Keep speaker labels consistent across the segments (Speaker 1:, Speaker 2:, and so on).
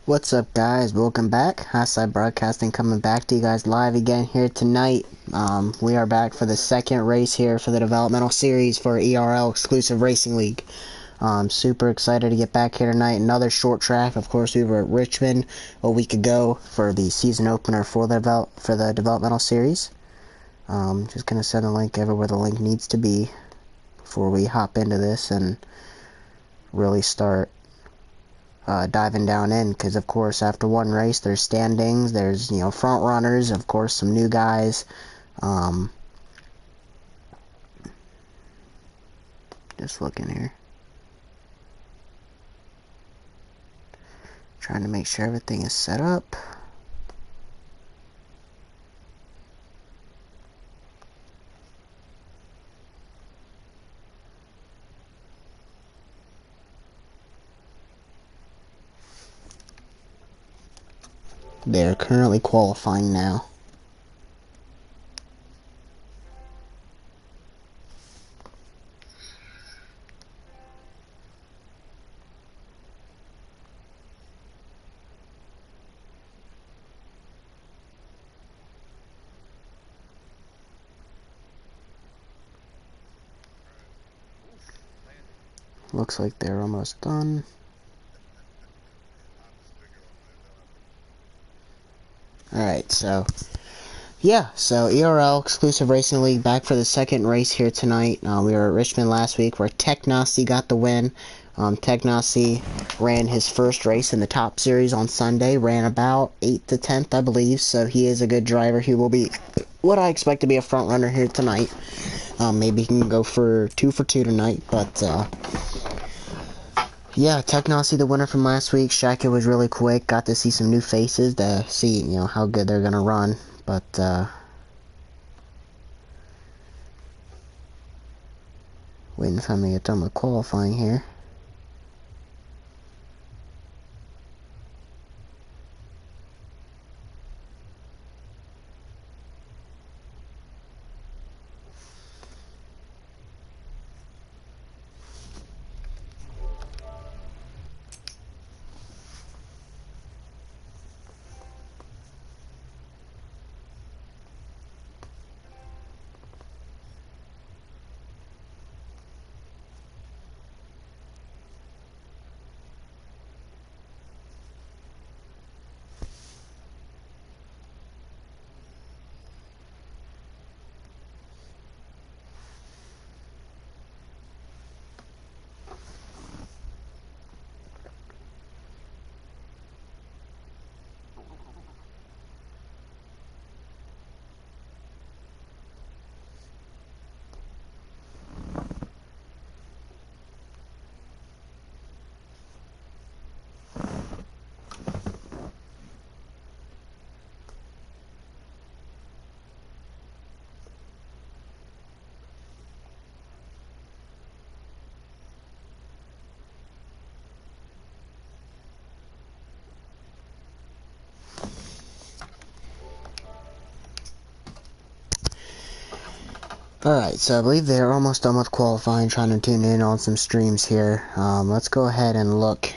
Speaker 1: What's up, guys? Welcome back. Highside Broadcasting coming back to you guys live again here tonight. We are back for the second race here for the developmental series for ERL Exclusive Racing League. Super excited to get back here tonight. Another short track. Of course, we were at Richmond a week ago for the season opener for the developmental series. Just gonna send a link everywhere the link needs to be before we hop into this and really start diving down in, because of course after one race there's standings, there's front runners, of course some new guys. Just looking here, trying to make sure everything is set up. They're currently qualifying now. Looks like they're almost done. Alright, so ERL Exclusive Racing League back for the second race here tonight. We were at Richmond last week where Technossi got the win. Technossi ran his first race in the top series on Sunday, ran about 8th to 10th, I believe, so he is a good driver. He will be what I expect to be a front runner here tonight. Maybe he can go for 2 for 2 tonight, but yeah, Technossi, the winner from last week. Shaka was really quick. Got to see some new faces to see, how good they're gonna run. But waiting for me to get done with qualifying here. Alright, so I believe they're almost done with qualifying, trying to tune in on some streams here. Let's go ahead and look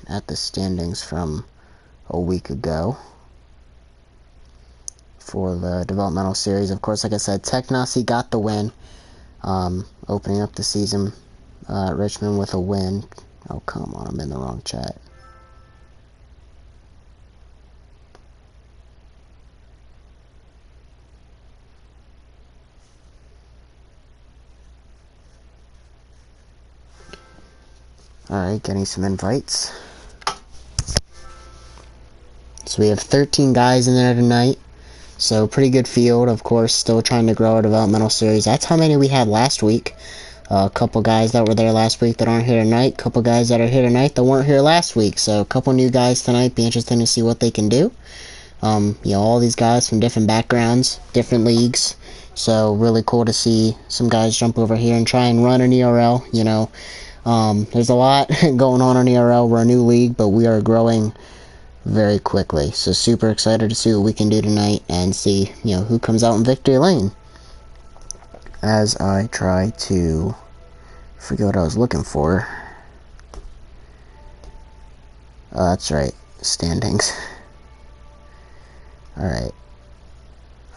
Speaker 1: at the standings from a week ago for the developmental series. Of course, like I said, Technossi got the win, opening up the season at Richmond with a win. Oh, come on, I'm in the wrong chat. Alright, getting some invites. So we have 13 guys in there tonight. So pretty good field, of course, still trying to grow our developmental series. That's how many we had last week. A couple guys that were there last week that aren't here tonight. A couple guys that are here tonight that weren't here last week. So a couple new guys tonight. Be interesting to see what they can do. All these guys from different backgrounds, different leagues. So really cool to see some guys jump over here and try and run an ERL. There's a lot going on in ERL. We're a new league, but we are growing very quickly. So super excited to see what we can do tonight and see, who comes out in victory lane. As I try to forget what I was looking for. That's right. standings. Alright.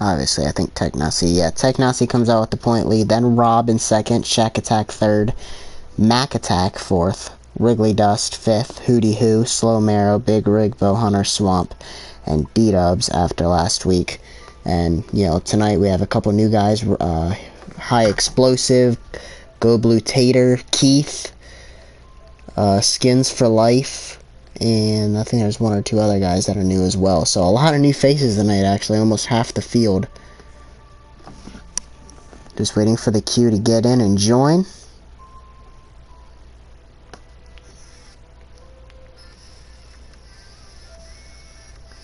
Speaker 1: Obviously, I think Technasi. Yeah, Technasi comes out with the point lead. Then Rob in second. Shack Attack third. Mac Attack fourth. Wrigley Dust fifth. Hootie Hoo, Slow Marrow, Big Rig, Bowhunter, Swamp, and D-Dubs after last week. And, you know, tonight we have a couple new guys. High Explosive, Go Blue Tater, Keith, Skins for Life, and I think there's one or two other guys that are new as well. So a lot of new faces tonight, actually. Almost half the field. Just waiting for the queue to get in and join.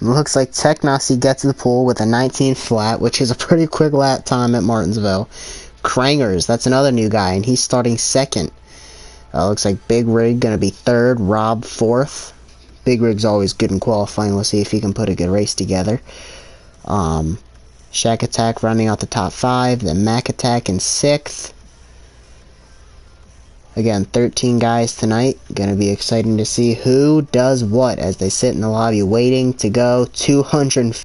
Speaker 1: Looks like Technasi gets the pool with a 19 flat, which is a pretty quick lap time at Martinsville. Krangers, that's another new guy, and he's starting second. Looks like Big Rig going to be third, Rob fourth. Big Rig's always good in qualifying. We'll see if he can put a good race together. Shack Attack rounding out the top five, then Mac Attack in sixth. Again, 13 guys tonight. Going to be exciting to see who does what as they sit in the lobby waiting to go 200.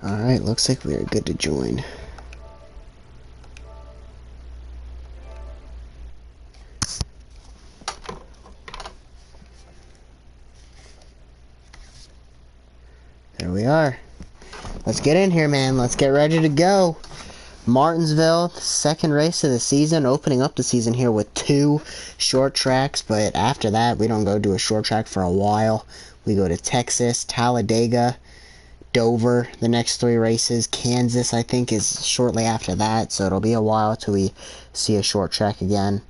Speaker 1: Alright, looks like we are good to join. There we are. Let's get in here, man. Let's get ready to go. Martinsville, second race of the season, opening up the season here with 2 short tracks, but after that, we don't go do a short track for a while. We go to Texas, Talladega, Dover, the next 3 races. Kansas, I think, is shortly after that, so it'll be a while till we see a short track again.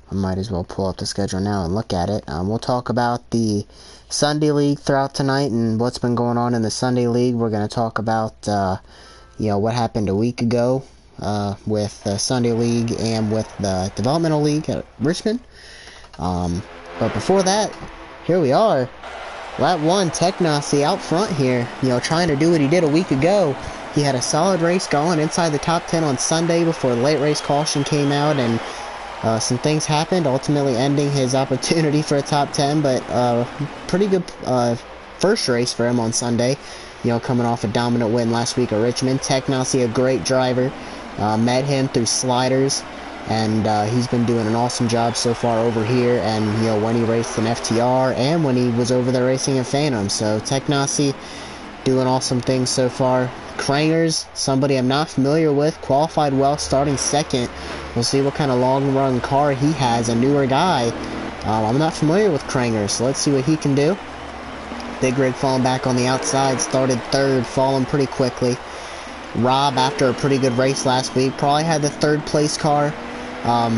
Speaker 1: I might as well pull up the schedule now and look at it. We'll talk about the Sunday League throughout tonight and what's been going on in the Sunday League. We're going to talk about, you know, what happened a week ago with the Sunday League and with the Developmental League at Richmond. But before that, here we are. Lap 1, Technasi out front here, you know, trying to do what he did a week ago. He had a solid race going inside the top 10 on Sunday before the late race caution came out, and some things happened, ultimately ending his opportunity for a top 10, but pretty good first race for him on Sunday, you know, coming off a dominant win last week at Richmond. Technasi, a great driver, met him through sliders, and he's been doing an awesome job so far over here, and, you know, when he raced an FTR and when he was over there racing a Phantom. So Technasi doing awesome things so far. Krangers, somebody I'm not familiar with, qualified well, starting second. We'll see what kind of long-run car he has, a newer guy. I'm not familiar with Krangers, so let's see what he can do. Big Rig falling back on the outside, started third, falling pretty quickly. Rob, after a pretty good race last week, probably had the third place car,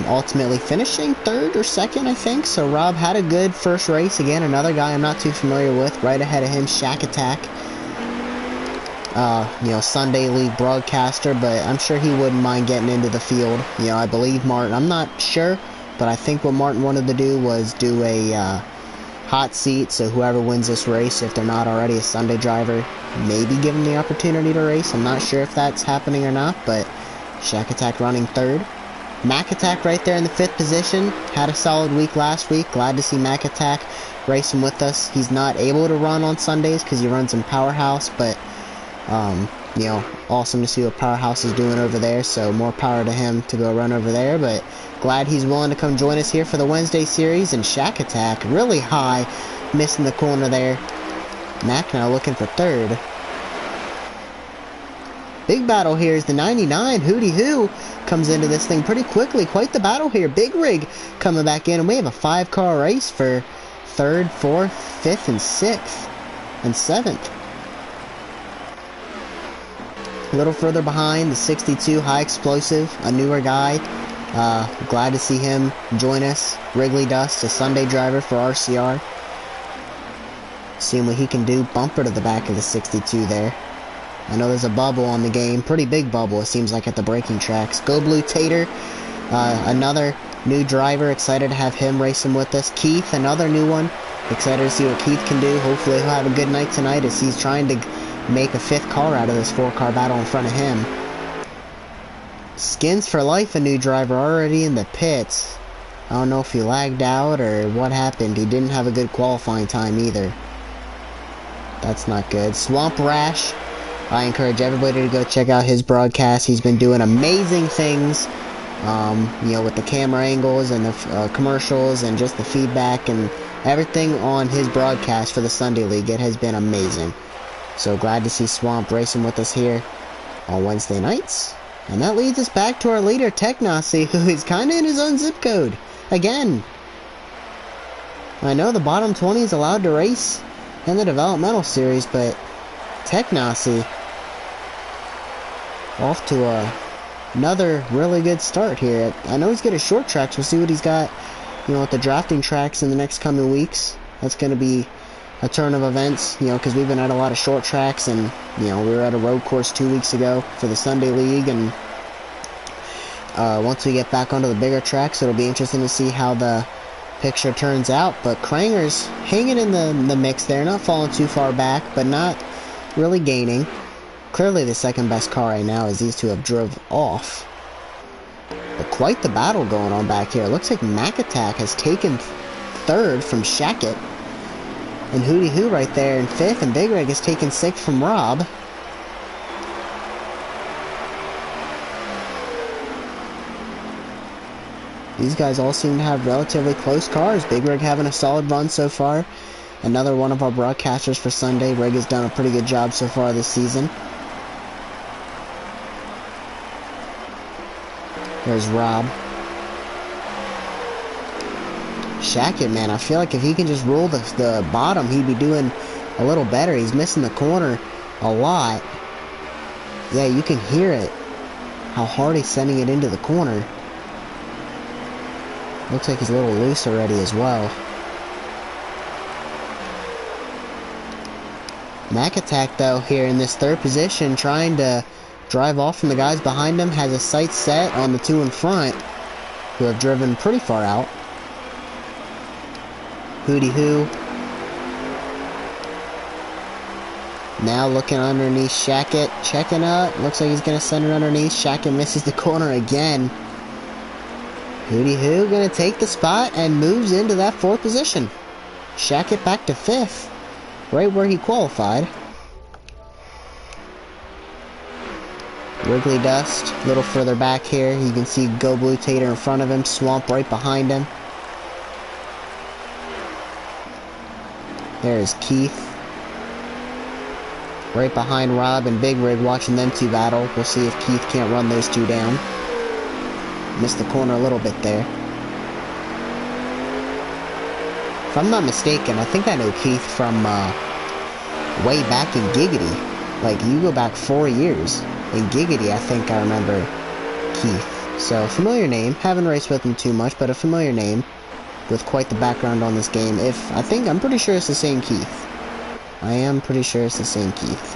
Speaker 1: ultimately finishing third or second, I think. So Rob had a good first race. Again, another guy I'm not too familiar with. Right ahead of him, Shack Attack. You know, Sunday League broadcaster, but I'm sure he wouldn't mind getting into the field. You know, I believe Martin, I'm not sure, but I think what Martin wanted to do was do a hot seat, so whoever wins this race, if they're not already a Sunday driver, maybe give them the opportunity to race. I'm not sure if that's happening or not, but Shack Attack running third. Mac Attack right there in the 5th position. Had a solid week last week. Glad to see Mac Attack racing with us. He's not able to run on Sundays because he runs in Powerhouse, but you know, awesome to see what Powerhouse is doing over there, so more power to him to go run over there, but glad he's willing to come join us here for the Wednesday series. And Shack Attack, really high, missing the corner there. Mac now looking for third. Big battle here is the 99, Hootie Hoo, comes into this thing pretty quickly. Quite the battle here. Big Rig coming back in, and we have a 5-car race for 3rd, 4th, 5th, and 6th, and 7th. A little further behind, the 62, High Explosive, a newer guy. Glad to see him join us. Wrigley Dust, a Sunday driver for RCR. Seeing what he can do. Bumper to the back of the 62 there. I know there's a bubble on the game. Pretty big bubble, it seems like, at the braking tracks. Go Blue Tater, another New driver, excited to have him racing with us. Keith, another new one. Excited to see what Keith can do. Hopefully he'll have a good night tonight as he's trying to make a 5th car out of this 4-car battle in front of him. Skins for life, a new driver already in the pits. I don't know if he lagged out or what happened. He didn't have a good qualifying time either. That's not good. Swamp Rash, I encourage everybody to go check out his broadcast. He's been doing amazing things, you know, with the camera angles and the commercials and just the feedback and everything on his broadcast for the Sunday League. It has been amazing. So glad to see Swamp racing with us here on Wednesday nights. And that leads us back to our leader, Technosy, who is kind of in his own zip code. Again. I know the bottom 20 is allowed to race in the developmental series, but Technosy off to another really good start here. I know he's got his short tracks. We'll see what he's got, you know, with the drafting tracks in the next coming weeks. That's going to be a turn of events, you know, because we've been at a lot of short tracks, and, you know, we were at a road course 2 weeks ago for the Sunday League, and once we get back onto the bigger tracks, it'll be interesting to see how the picture turns out. But Kranger's hanging in the mix there, not falling too far back, but not really gaining. Clearly the second best car right now as these two have drove off. But quite the battle going on back here. Looks like Mac Attack has taken 3rd from Shackett. And Hootie Hoo right there in 5th, and Big Rig has taken 6th from Rob. These guys all seem to have relatively close cars. Big Rig having a solid run so far. Another one of our broadcasters for Sunday. Rig has done a pretty good job so far this season. There's Rob. Shackett, man, I feel like if he can just roll the bottom, he'd be doing a little better. He's missing the corner a lot. Yeah, you can hear it, how hard he's sending it into the corner. Looks like he's a little loose already as well. Mac Attack, though, here in this 3rd position, trying to drive off from the guys behind him, has a sight set on the 2 in front, who have driven pretty far out. Hootie Hoo. Now looking underneath Shackett, checking up. Looks like he's going to send it underneath. Shackett misses the corner again. Hootie Hoo going to take the spot and moves into that 4th position. Shackett back to 5th, right where he qualified. Wrigley Dust, a little further back here. You can see Go Blue Tater in front of him, Swamp right behind him. There's Keith. Right behind Rob and Big Rig, watching them two battle. We'll see if Keith can't run those two down. Missed the corner a little bit there. If I'm not mistaken, I think I know Keith from way back in Giggity. Like, you go back 4 years. In Giggity, I think I remember Keith. So, familiar name. Haven't raced with him too much, but a familiar name. With quite the background on this game. I'm pretty sure it's the same Keith. I am pretty sure it's the same Keith.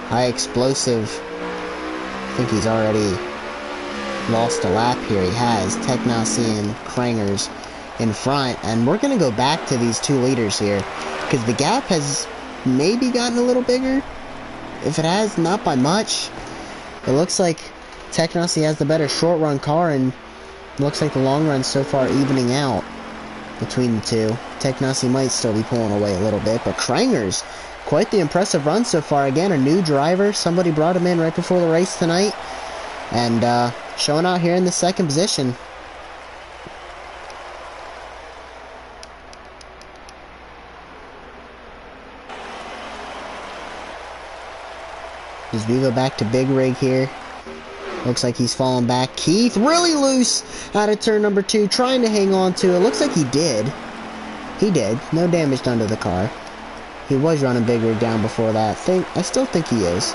Speaker 1: High explosive. I think he's already lost a lap here. He has. Technosy and Krangers in front. And we're going to go back to these 2 leaders here. Because the gap has maybe gotten a little bigger. If it has, not by much. It looks like Technosy has the better short run car. And it looks like the long run so far evening out between the two. Technosy might still be pulling away a little bit, but Krangers, quite the impressive run so far. Again, a new driver. Somebody brought him in right before the race tonight, and showing out here in the 2nd position. As we go back to Big Rig here, looks like he's falling back. Keith, really loose out of turn number 2, trying to hang on to it. Looks like he did. He did. No damage done to the car. He was running Big Rig down before that. I still think he is.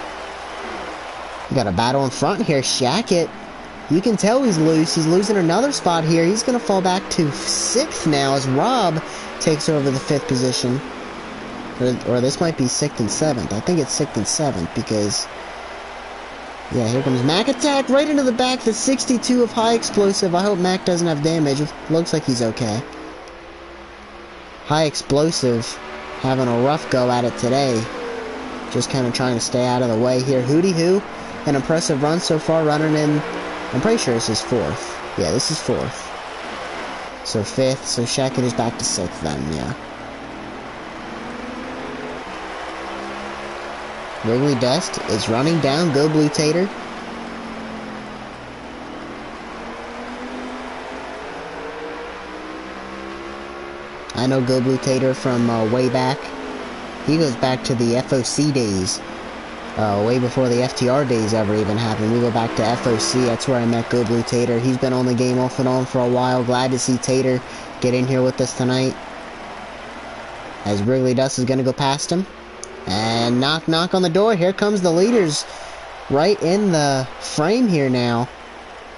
Speaker 1: We got a battle in front here. Shackett, you can tell he's loose. He's losing another spot here. He's going to fall back to 6th now as Rob takes over the 5th position. Or this might be 6th and 7th. I think it's 6th and 7th because Yeah, here comes Mac Attack right into the back. The 62 of High Explosive. I hope Mac doesn't have damage. It looks like he's okay. High Explosive having a rough go at it today. Just kind of trying to stay out of the way here. Hootie Hoo, an impressive run so far, running in, I'm pretty sure this is 4th. Yeah, this is 4th. So 5th, so Shackett is back to 6th then, yeah. Wrigley Dust is running down. Go Blue Tater. I know Go Blue Tater from way back. He goes back to the FOC days. Way before the FTR days ever even happened. We go back to FOC. That's where I met Go Blue Tater. He's been on the game off and on for a while. Glad to see Tater get in here with us tonight. As Wrigley Dust is going to go past him. And knock, knock on the door. Here comes the leaders right in the frame here now.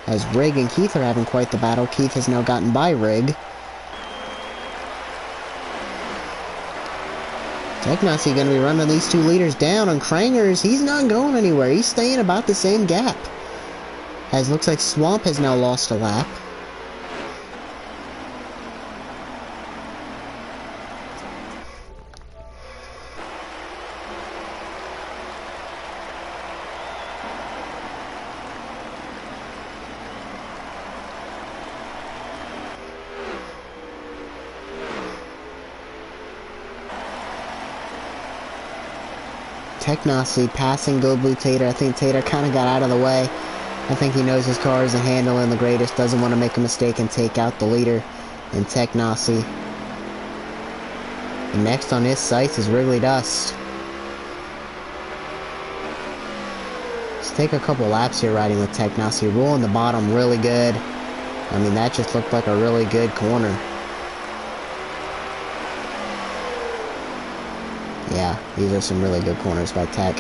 Speaker 1: As Rig and Keith are having quite the battle. Keith has now gotten by Rig. Technazi going to be running these two leaders down. On Krangers, he's not going anywhere. He's staying about the same gap. As looks like Swamp has now lost a lap. Technazi passing Go Blue Tater. I think Tater kind of got out of the way. I think he knows his car isn't handling the greatest. Doesn't want to make a mistake and take out the leader in Technazi. And next on his sights is Wrigley Dust. Let's take a couple laps here riding with Technazi. Rolling the bottom really good. I mean, that just looked like a really good corner. Yeah, these are some really good corners by Tech.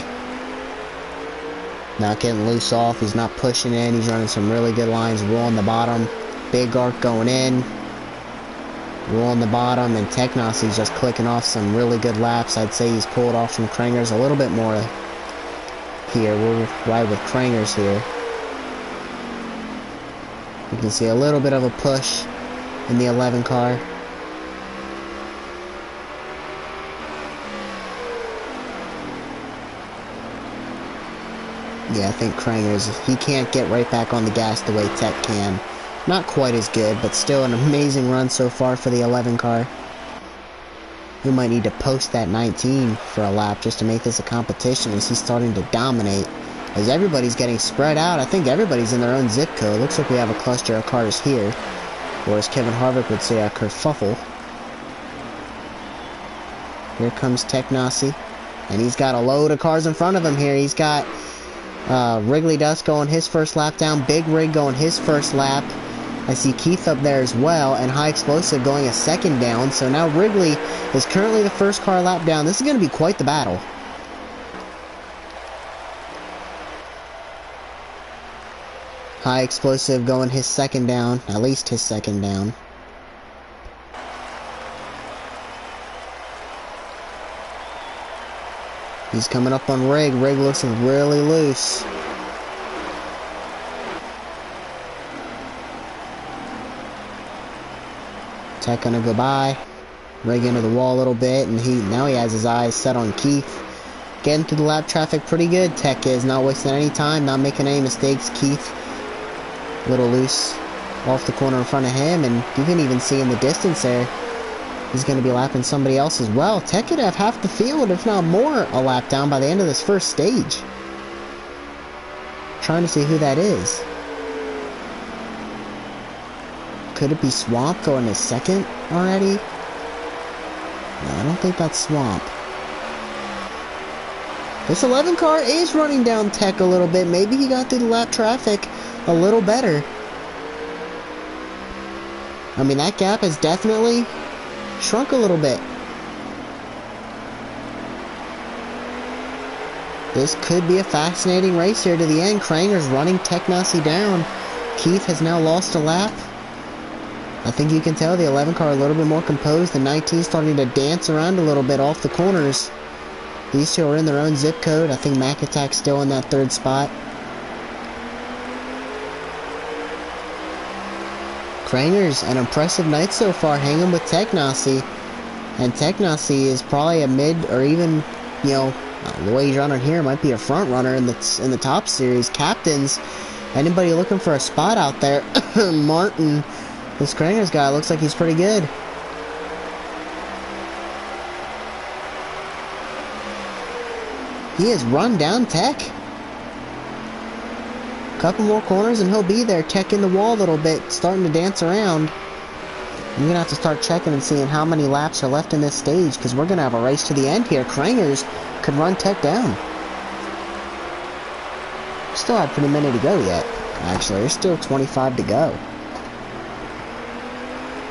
Speaker 1: Not getting loose off. He's not pushing in. He's running some really good lines. Rolling the bottom. Big arc going in. Rolling the bottom. And Technazi's just clicking off some really good laps. I'd say he's pulled off from Krangers a little bit more here. We'll ride with Krangers here. You can see a little bit of a push in the 11 car. Yeah, I think Krangers, he can't get right back on the gas the way Tech can. Not quite as good, but still an amazing run so far for the 11 car. We might need to post that 19 for a lap just to make this a competition as he's starting to dominate. As everybody's getting spread out, I think everybody's in their own zip code. Looks like we have a cluster of cars here. Or as Kevin Harvick would say, a kerfuffle. Here comes Technazi. And he's got a load of cars in front of him here. He's got Wrigley Dust going his first lap down. Big Rig going his first lap. I see Keith up there as well. And High Explosive going a second down. So now Wrigley is currently the first car lap down. This is going to be quite the battle. High Explosive going his second down. At least his second down. He's coming up on Rig. Rig looks really loose. Tech gonna go by. Rig into the wall a little bit, and now he has his eyes set on Keith. Getting through the lap traffic pretty good. Tech is not wasting any time, not making any mistakes. Keith, a little loose off the corner in front of him, and you can even see in the distance there, he's going to be lapping somebody else as well. Tech could have half the field, if not more, a lap down by the end of this first stage. Trying to see who that is. Could it be Swamp going to second already? No, I don't think that's Swamp. This 11 car is running down Tech a little bit. Maybe he got through the lap traffic a little better. I mean, that gap has definitely shrunk a little bit. This could be a fascinating race here to the end. Kranger's running Technazi down. Keith has now lost a lap. I think you can tell the 11 car a little bit more composed. The 19 starting to dance around a little bit off the corners. These two are in their own zip code. I think Mac Attack's still in that third spot. Kranger's an impressive night so far, hanging with Technossi. And Technossi is probably a mid or even, you know, the way he's running here might be a front runner in the top series. Captains, anybody looking for a spot out there? Martin, this Kranger's guy looks like he's pretty good. He has run down Tech. Couple more corners and he'll be there. Tech in the wall a little bit, starting to dance around. I'm gonna have to start checking and seeing how many laps are left in this stage, because we're gonna have a race to the end here. Kranger's could run Tech down. Still have pretty many to go yet. Actually, there's still 25 to go.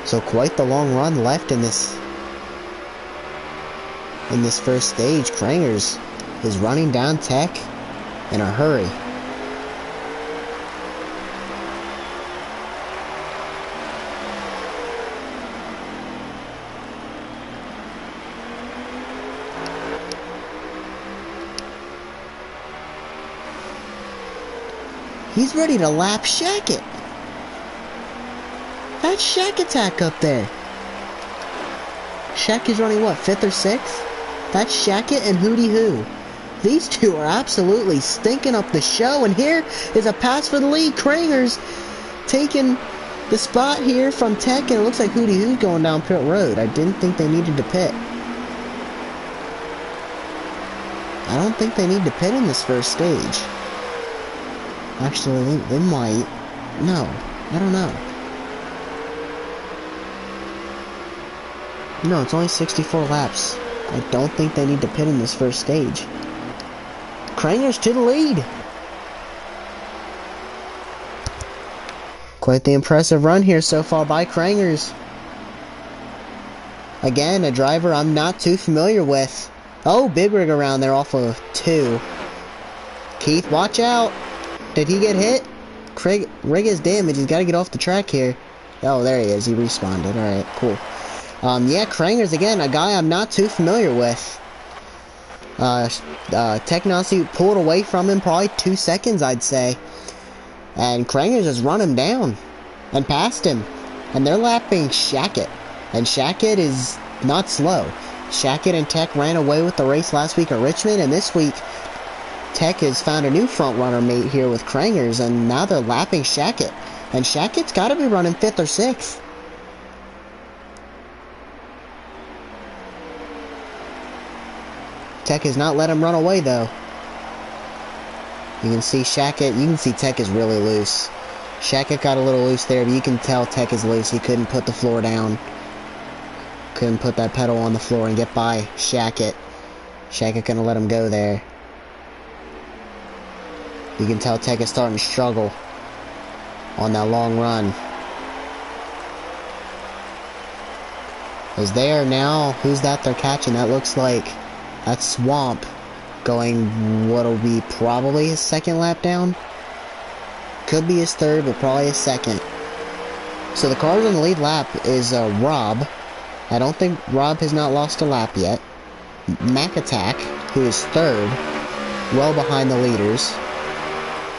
Speaker 1: So quite the long run left in this first stage. Kranger's is running down Tech in a hurry. He's ready to lap Shackett. That's Shack Attack up there. Shack is running what, 5th or 6th? That's Shackett and Hootie Hoo. These two are absolutely stinking up the show, and here is a pass for the lead. Kranger's taking the spot here from Tech, and it looks like Hootie Hoo's going down pit road. I didn't think they needed to pit. I don't think they need to pit in this first stage. Actually, they might. No, I don't know. No, it's only 64 laps. I don't think they need to pit in this first stage. Kranger's to the lead. Quite the impressive run here so far by Kranger's. Again, a driver I'm not too familiar with. Oh, big rig around there off of 2. Keith, watch out. Did he get hit? Rig is damaged. He's got to get off the track here. Oh, there he is. He respawned. Alright, cool. Yeah, Kranger's, again, a guy I'm not too familiar with. Technossi pulled away from him probably 2 seconds, I'd say. And Kranger's just run him down. And passed him. And they're lapping Shackett. And Shackett is not slow. Shackett and Tech ran away with the race last week at Richmond, and this week Tech has found a new front runner mate here with Kranger's, and now they're lapping Shackett. And Shackett's got to be running 5th or 6th. Tech has not let him run away, though. You can see Shackett, you can see Tech is really loose. Shackett got a little loose there, but you can tell Tech is loose. He couldn't put the floor down. Couldn't put that pedal on the floor and get by Shackett. Shackett couldn't let him go there. You can tell Tech is starting to struggle on that long run. Is there now? Who's that they're catching? That looks like that's Swamp going what'll be probably his 2nd lap down. Could be his 3rd, but probably his 2nd. So the car on the lead lap is Rob. I don't think Rob has not lost a lap yet. Mac Attack, who is 3rd, well behind the leaders.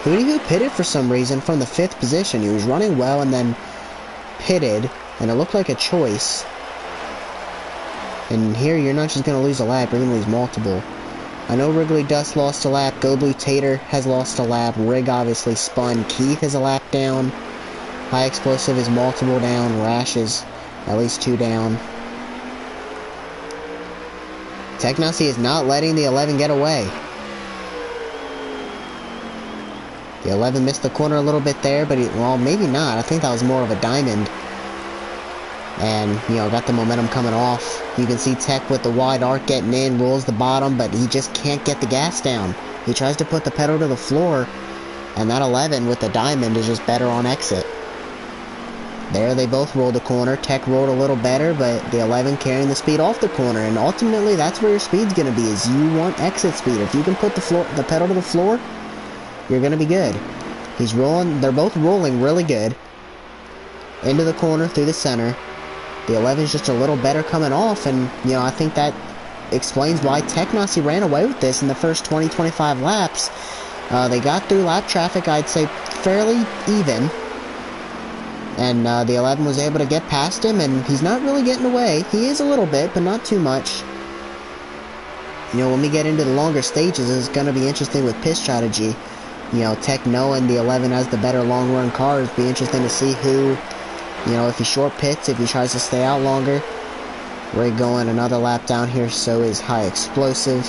Speaker 1: Hootie Hoo pitted for some reason from the 5th position. He was running well and then pitted, and it looked like a choice. And here you're not just going to lose a lap, you're going to lose multiple. I know Wrigley Dust lost a lap, Go Blue Tater has lost a lap, Rig obviously spun, Keith is a lap down, High Explosive is multiple down, Rash is at least 2 down. Technossi is not letting the 11 get away. The 11 missed the corner a little bit there, but well, maybe not. I think that was more of a diamond. And, you know, got the momentum coming off. You can see Tech with the wide arc getting in, rolls the bottom, but he just can't get the gas down. He tries to put the pedal to the floor, and that 11 with the diamond is just better on exit. There, they both rolled the corner. Tech rolled a little better, but the 11 carrying the speed off the corner, and ultimately that's where your speed's going to be, is you want exit speed. If you can put the pedal to the floor, you're going to be good. He's rolling, they're both rolling really good. Into the corner, through the center. The 11's just a little better coming off, and, you know, I think that explains why Technossi ran away with this in the first 20-25 laps. They got through lap traffic, I'd say, fairly even. And the 11 was able to get past him, and he's not really getting away. He is a little bit, but not too much. You know, when we get into the longer stages, it's going to be interesting with pit strategy. You know, Tech knowing the 11 has the better long-run cars, be interesting to see who, you know, if he short pits, if he tries to stay out longer. We're going another lap down here, so is High Explosive.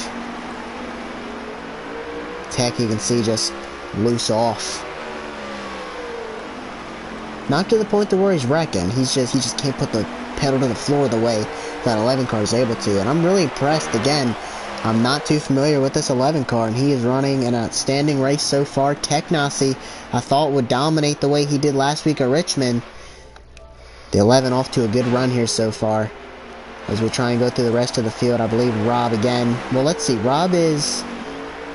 Speaker 1: Tech, you can see, just loose off. Not to the point to where he's wrecking. He just can't put the pedal to the floor the way that 11 car is able to. And I'm really impressed. Again, I'm not too familiar with this 11 car, and he is running an outstanding race so far. Tech Nasi, I thought, would dominate the way he did last week at Richmond. The 11 off to a good run here so far. As we try and go through the rest of the field, I believe Rob again. Well, let's see. Rob is...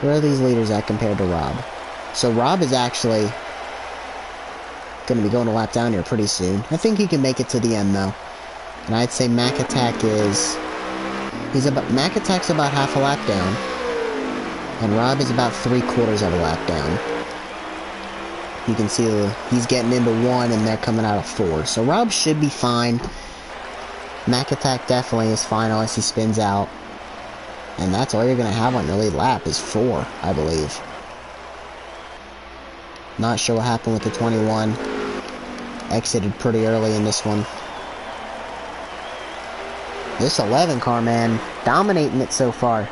Speaker 1: Where are these leaders at compared to Rob? So Rob is actually going to be going a lap down here pretty soon. I think he can make it to the end, though. And I'd say Mac Attack is... Mac Attack's about half a lap down. And Rob is about 3/4 of a lap down. You can see he's getting into 1 and they're coming out of 4. So Rob should be fine. Mac Attack definitely is fine unless he spins out. And that's all you're going to have on your lead lap is 4, I believe. Not sure what happened with the 21. Exited pretty early in this one. This 11 car, man, dominating it so far.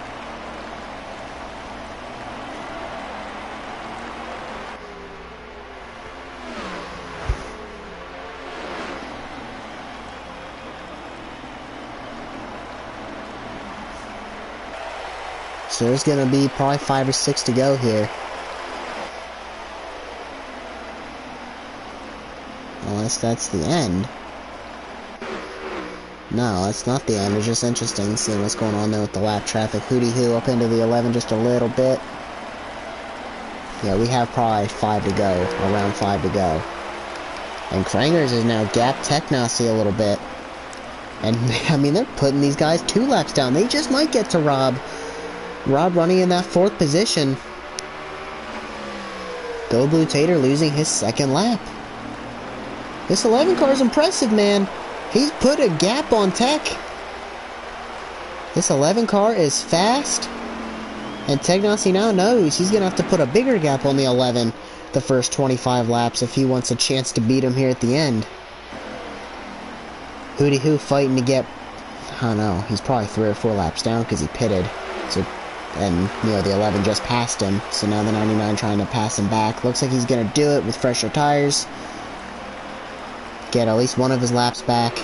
Speaker 1: So there's going to be probably 5 or 6 to go here. Unless that's the end. No, that's not the end. It's just interesting seeing what's going on there with the lap traffic. Hootie Hoo up into the 11 just a little bit. Yeah, we have probably 5 to go. Around 5 to go. And Krangers is now gapped Tech Nasi a little bit. And, I mean, they're putting these guys 2 laps down. They just might get to Rob. Rob running in that 4th position. Go Blue Tater losing his 2nd lap. This 11 car is impressive, man. He's put a gap on Tech. This 11 car is fast. And Tech Nasi now knows he's going to have to put a bigger gap on the 11 the first 25 laps if he wants a chance to beat him here at the end. Hootie Hoo fighting to get... I don't know. He's probably 3 or 4 laps down because he pitted. So... And, you know, the 11 just passed him. So now the 99 trying to pass him back. Looks like he's going to do it with fresher tires. Get at least one of his laps back.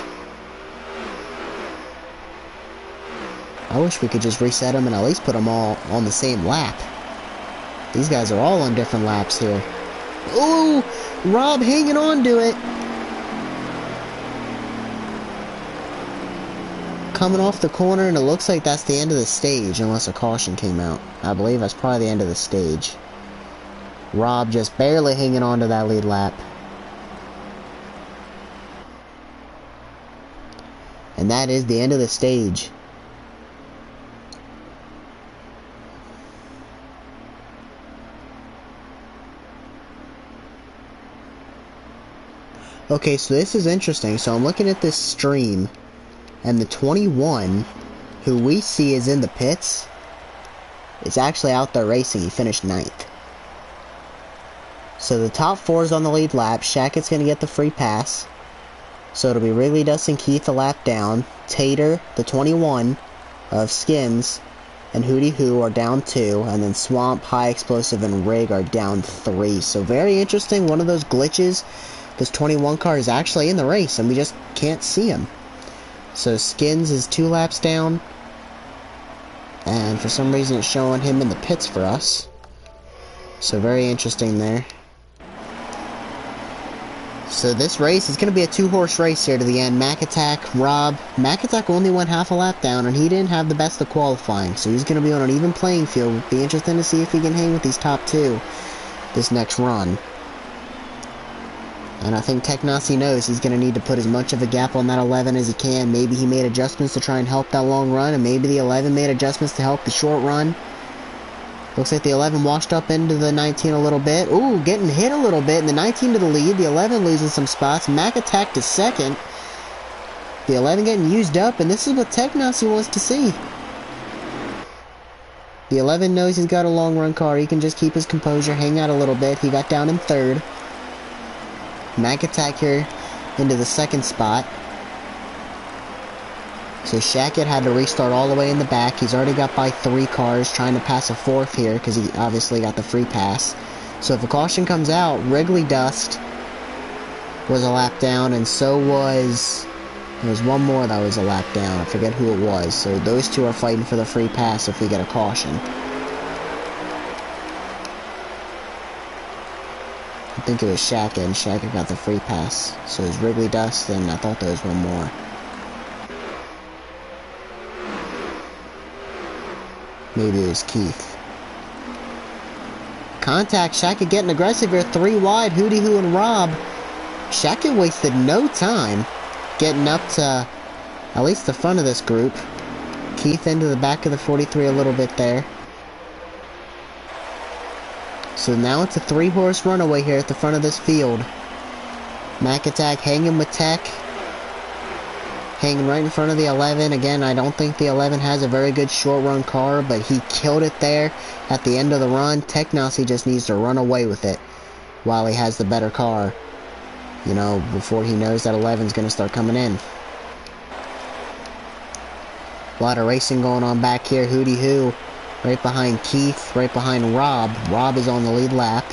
Speaker 1: I wish we could just reset them and at least put them all on the same lap. These guys are all on different laps here. Ooh! Rob hanging on to it. Coming off the corner, and it looks like that's the end of the stage, unless a caution came out. I believe that's probably the end of the stage. Rob just barely hanging on to that lead lap. And that is the end of the stage. Okay, so this is interesting. So I'm looking at this stream. And the 21, who we see is in the pits, is actually out there racing. He finished 9th. So the top 4 is on the lead lap. Shackett's going to get the free pass. So it'll be Wrigley, Dustin, Keith a lap down. Tater, the 21 of Skins, and Hootie Hoo are down 2. And then Swamp, High Explosive, and Rig are down 3. So very interesting. One of those glitches. This 21 car is actually in the race, and we just can't see him. So Skins is 2 laps down. And for some reason it's showing him in the pits for us. So very interesting there. So this race is going to be a 2-horse race here to the end. Mac Attack, Rob. Mac Attack only went half a lap down and he didn't have the best of qualifying. So he's going to be on an even playing field. Be interesting to see if he can hang with these top 2 this next run. And I think Tech Nasi knows he's going to need to put as much of a gap on that 11 as he can. Maybe he made adjustments to try and help that long run, and maybe the 11 made adjustments to help the short run. Looks like the 11 washed up into the 19 a little bit. Ooh, getting hit a little bit. And the 19 to the lead. The 11 losing some spots. Mac attack to second. The 11 getting used up. And this is what Technazi wants to see. The 11 knows he's got a long run car. He can just keep his composure, hang out a little bit. He got down in third. Mac attack here into the second spot. So Shackett had to restart all the way in the back. He's already got by 3 cars, trying to pass a 4th here because he obviously got the free pass. So if a caution comes out, Wrigley Dust was a lap down, and so was... There was one more that was a lap down. I forget who it was. So those two are fighting for the free pass if we get a caution. I think it was Shackett, and Shackett got the free pass. So it was Wrigley Dust, and I thought there was one more. Maybe it was Keith. Contact, Shackett getting aggressive here, 3 wide, Hootie Hoo and Rob. Shackett wasted no time getting up to at least the front of this group. Keith into the back of the 43 a little bit there. So now it's a 3-horse runaway here at the front of this field. Mac attack hanging with Tech. Hanging right in front of the 11. Again, I don't think the 11 has a very good short run car, but he killed it there at the end of the run. Technazi just needs to run away with it while he has the better car. You know, before he knows that 11's going to start coming in. A lot of racing going on back here. Hootie Hoo right behind Keith, right behind Rob. Rob is on the lead lap.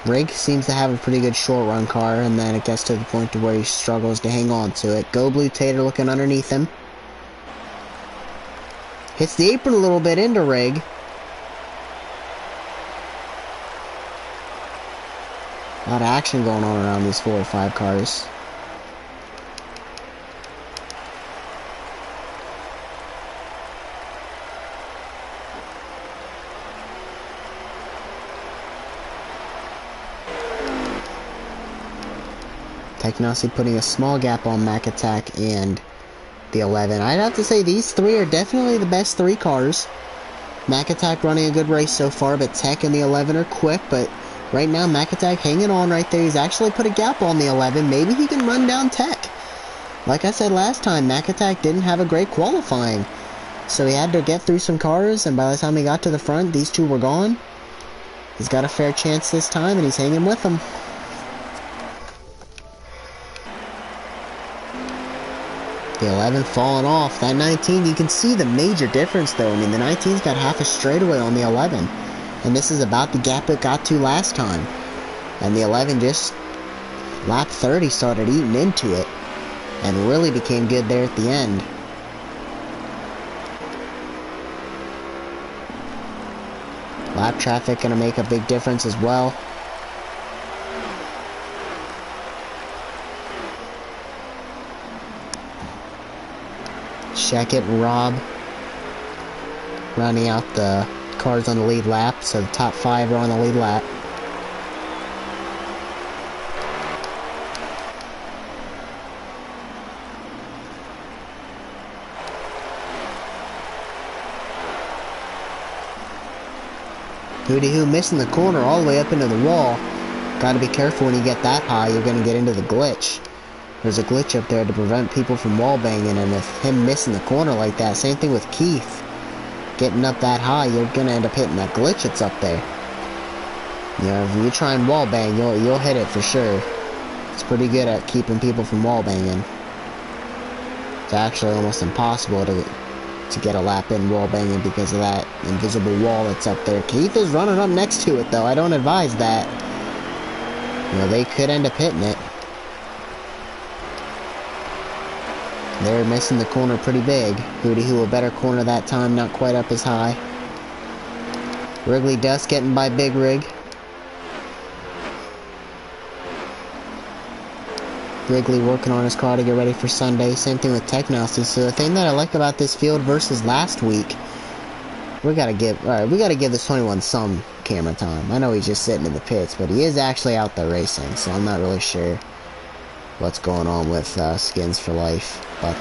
Speaker 1: Rig seems to have a pretty good short run car, and then it gets to the point to where he struggles to hang on to it. Go Blue Tater looking underneath him. Hits the apron a little bit into Rig. A lot of action going on around these 4 or 5 cars. Technazi putting a small gap on Mac Attack and the 11. I'd have to say these 3 are definitely the best 3 cars. Mac Attack running a good race so far, but Tech and the 11 are quick, but right now Mac Attack hanging on right there. He's actually put a gap on the 11. Maybe he can run down Tech. Like I said last time, Mac Attack didn't have a great qualifying, so he had to get through some cars, and by the time he got to the front, these 2 were gone. He's got a fair chance this time, and he's hanging with them. The 11 falling off. That 19, you can see the major difference though. I mean, the 19's got half a straightaway on the 11. And this is about the gap it got to last time. And the 11 just, lap 30, started eating into it. And really became good there at the end. Lap traffic going to make a big difference as well. Shackett and Rob rounding out the cars on the lead lap, so the top 5 are on the lead lap. Hootie Hoo missing the corner all the way up into the wall. Gotta be careful when you get that high, you're gonna get into the glitch. There's a glitch up there to prevent people from wall banging, and with him missing the corner like that, same thing with Keith. Getting up that high, you're gonna end up hitting that glitch that's up there. You know, if you try and wall bang, you'll hit it for sure. It's pretty good at keeping people from wall banging. It's actually almost impossible to get a lap in wall banging because of that invisible wall that's up there. Keith is running up next to it though. I don't advise that. You know, they could end up hitting it. They're missing the corner pretty big. Hootie Hoo a better corner that time, not quite up as high. Wrigley Dust getting by Big Rig. Wrigley working on his car to get ready for Sunday. Same thing with Technazi. So the thing that I like about this field versus last week, we gotta give this 21 some camera time. I know he's just sitting in the pits, but he is actually out there racing, so I'm not really sure what's going on with Skins for Life. But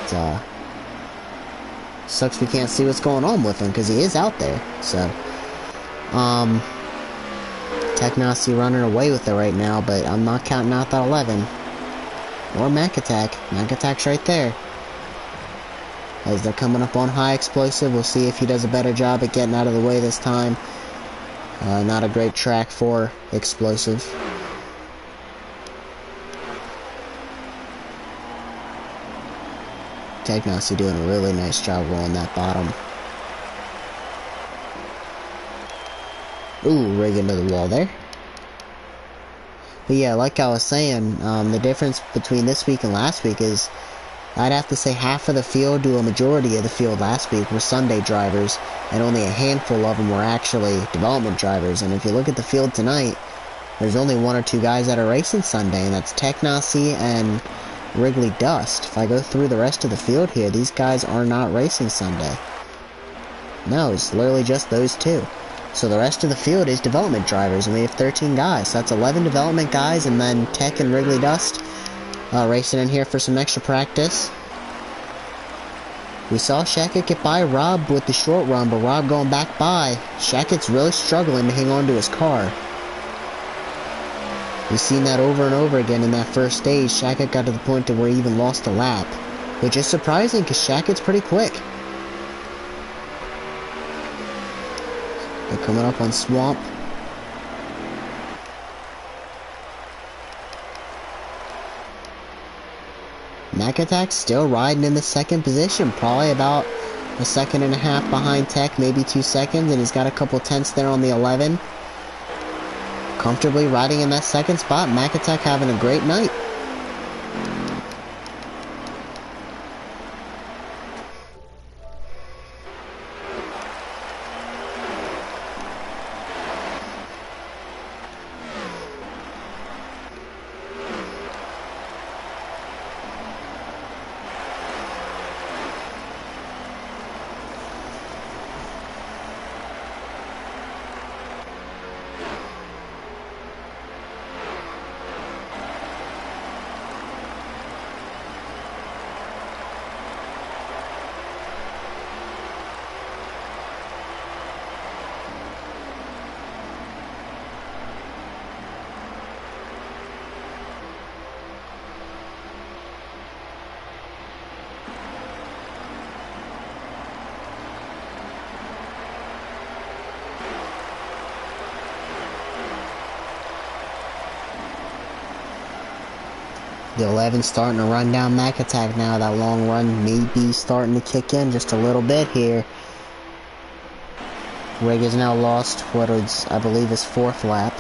Speaker 1: Sucks we can't see what's going on with him because he is out there. So, Technosy running away with it right now, but I'm not counting out that 11. Or Mac Attack. Mac Attack's right there. As they're coming up on high explosive, we'll see if he does a better job at getting out of the way this time. Not a great track for explosive. Technosy doing a really nice job rolling that bottom. Ooh, rig into the wall there. But yeah, like I was saying, the difference between this week and last week is I'd have to say half of the field to a majority of the field last week were Sunday drivers, and only a handful of them were actually development drivers. And if you look at the field tonight, there's only one or two guys that are racing Sunday, and that's Technosy and Wrigley Dust. If I go through the rest of the field here, these guys are not racing Sunday. No, it's literally just those two. So the rest of the field is development drivers, and we have 13 guys. So that's 11 development guys, and then Tech and Wrigley Dust racing in here for some extra practice. We saw Shackett get by Rob with the short run, but Rob going back by. Shackett's really struggling to hang on to his car. We've seen that over and over again in that first stage. Shackett got to the point to where he even lost a lap, which is surprising because Shackett's pretty quick. They're coming up on Swamp. Mac Attack still riding in the second position, probably about a second and a half behind Tech, maybe 2 seconds, and he's got a couple tenths there on the 11. Comfortably riding in that second spot. Mac Attack having a great night. The 11 starting to run down Mac Attack now. That long run may be starting to kick in just a little bit here. Rig has now lost what is, I believe, his 4th lap.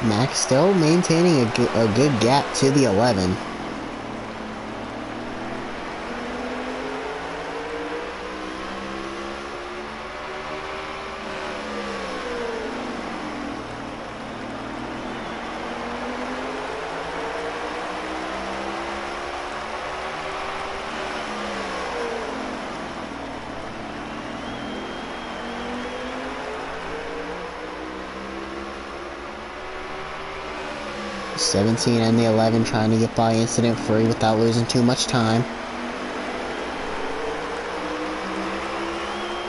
Speaker 1: Max still maintaining a good gap to the 11. The 17 and the 11 trying to get by incident free without losing too much time.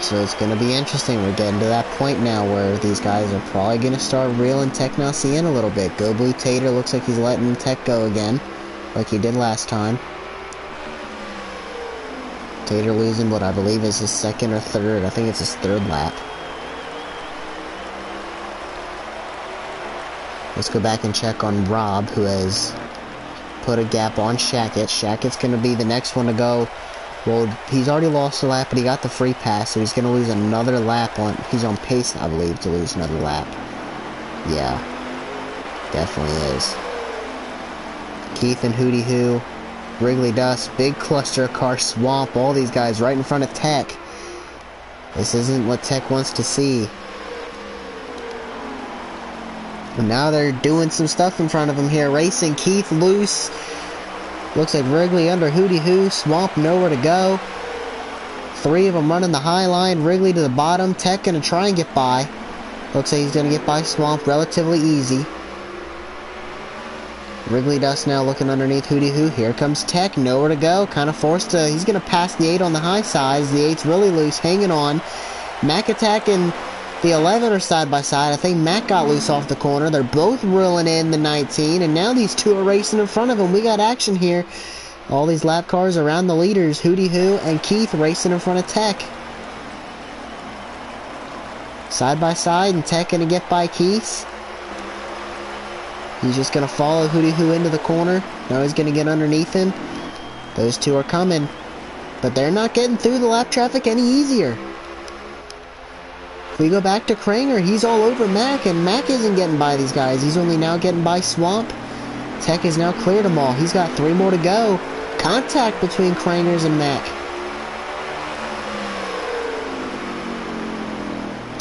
Speaker 1: So it's going to be interesting. We're getting to that point now where these guys are probably going to start reeling Technosy in a little bit. Go Blue Tater looks like he's letting Tech go again, like he did last time. Tater losing what I believe is his 2nd or 3rd. I think it's his 3rd lap. Let's go back and check on Rob, who has put a gap on Shackett. Shackett's going to be the next one to go. Well, he's already lost a lap, but he got the free pass, so he's going to lose another lap on... He's on pace, I believe, to lose another lap. Yeah. Definitely is. Keith and Hootie Hoo. Wrigley Dust. Big cluster of car Swamp. All these guys right in front of Tech. This isn't what Tech wants to see. And now they're doing some stuff in front of him here. Racing Keith loose. Looks like Wrigley under Hootie Hoo. Swamp nowhere to go. 3 of them running the high line. Wrigley to the bottom. Tech going to try and get by. Looks like he's going to get by Swamp relatively easy. Wrigley Dust now looking underneath Hootie Hoo. Here comes Tech. Nowhere to go. Kind of forced to... He's going to pass the 8 on the high sides. The 8's really loose. Hanging on. Mac Attack and the 11 are side by side. I think Mac got loose off the corner. They're both reeling in the 19. And now these two are racing in front of him. We got action here. All these lap cars around the leaders. Hootie Hoo and Keith racing in front of Tech. Side by side, and Tech going to get by Keith. He's just going to follow Hootie Hoo into the corner. Now he's going to get underneath him. Those two are coming. But they're not getting through the lap traffic any easier. If we go back to Kranger, he's all over Mac, and Mac isn't getting by these guys. He's only now getting by Swamp. Tech has now cleared them all. He's got 3 more to go. Contact between Krangers and Mac.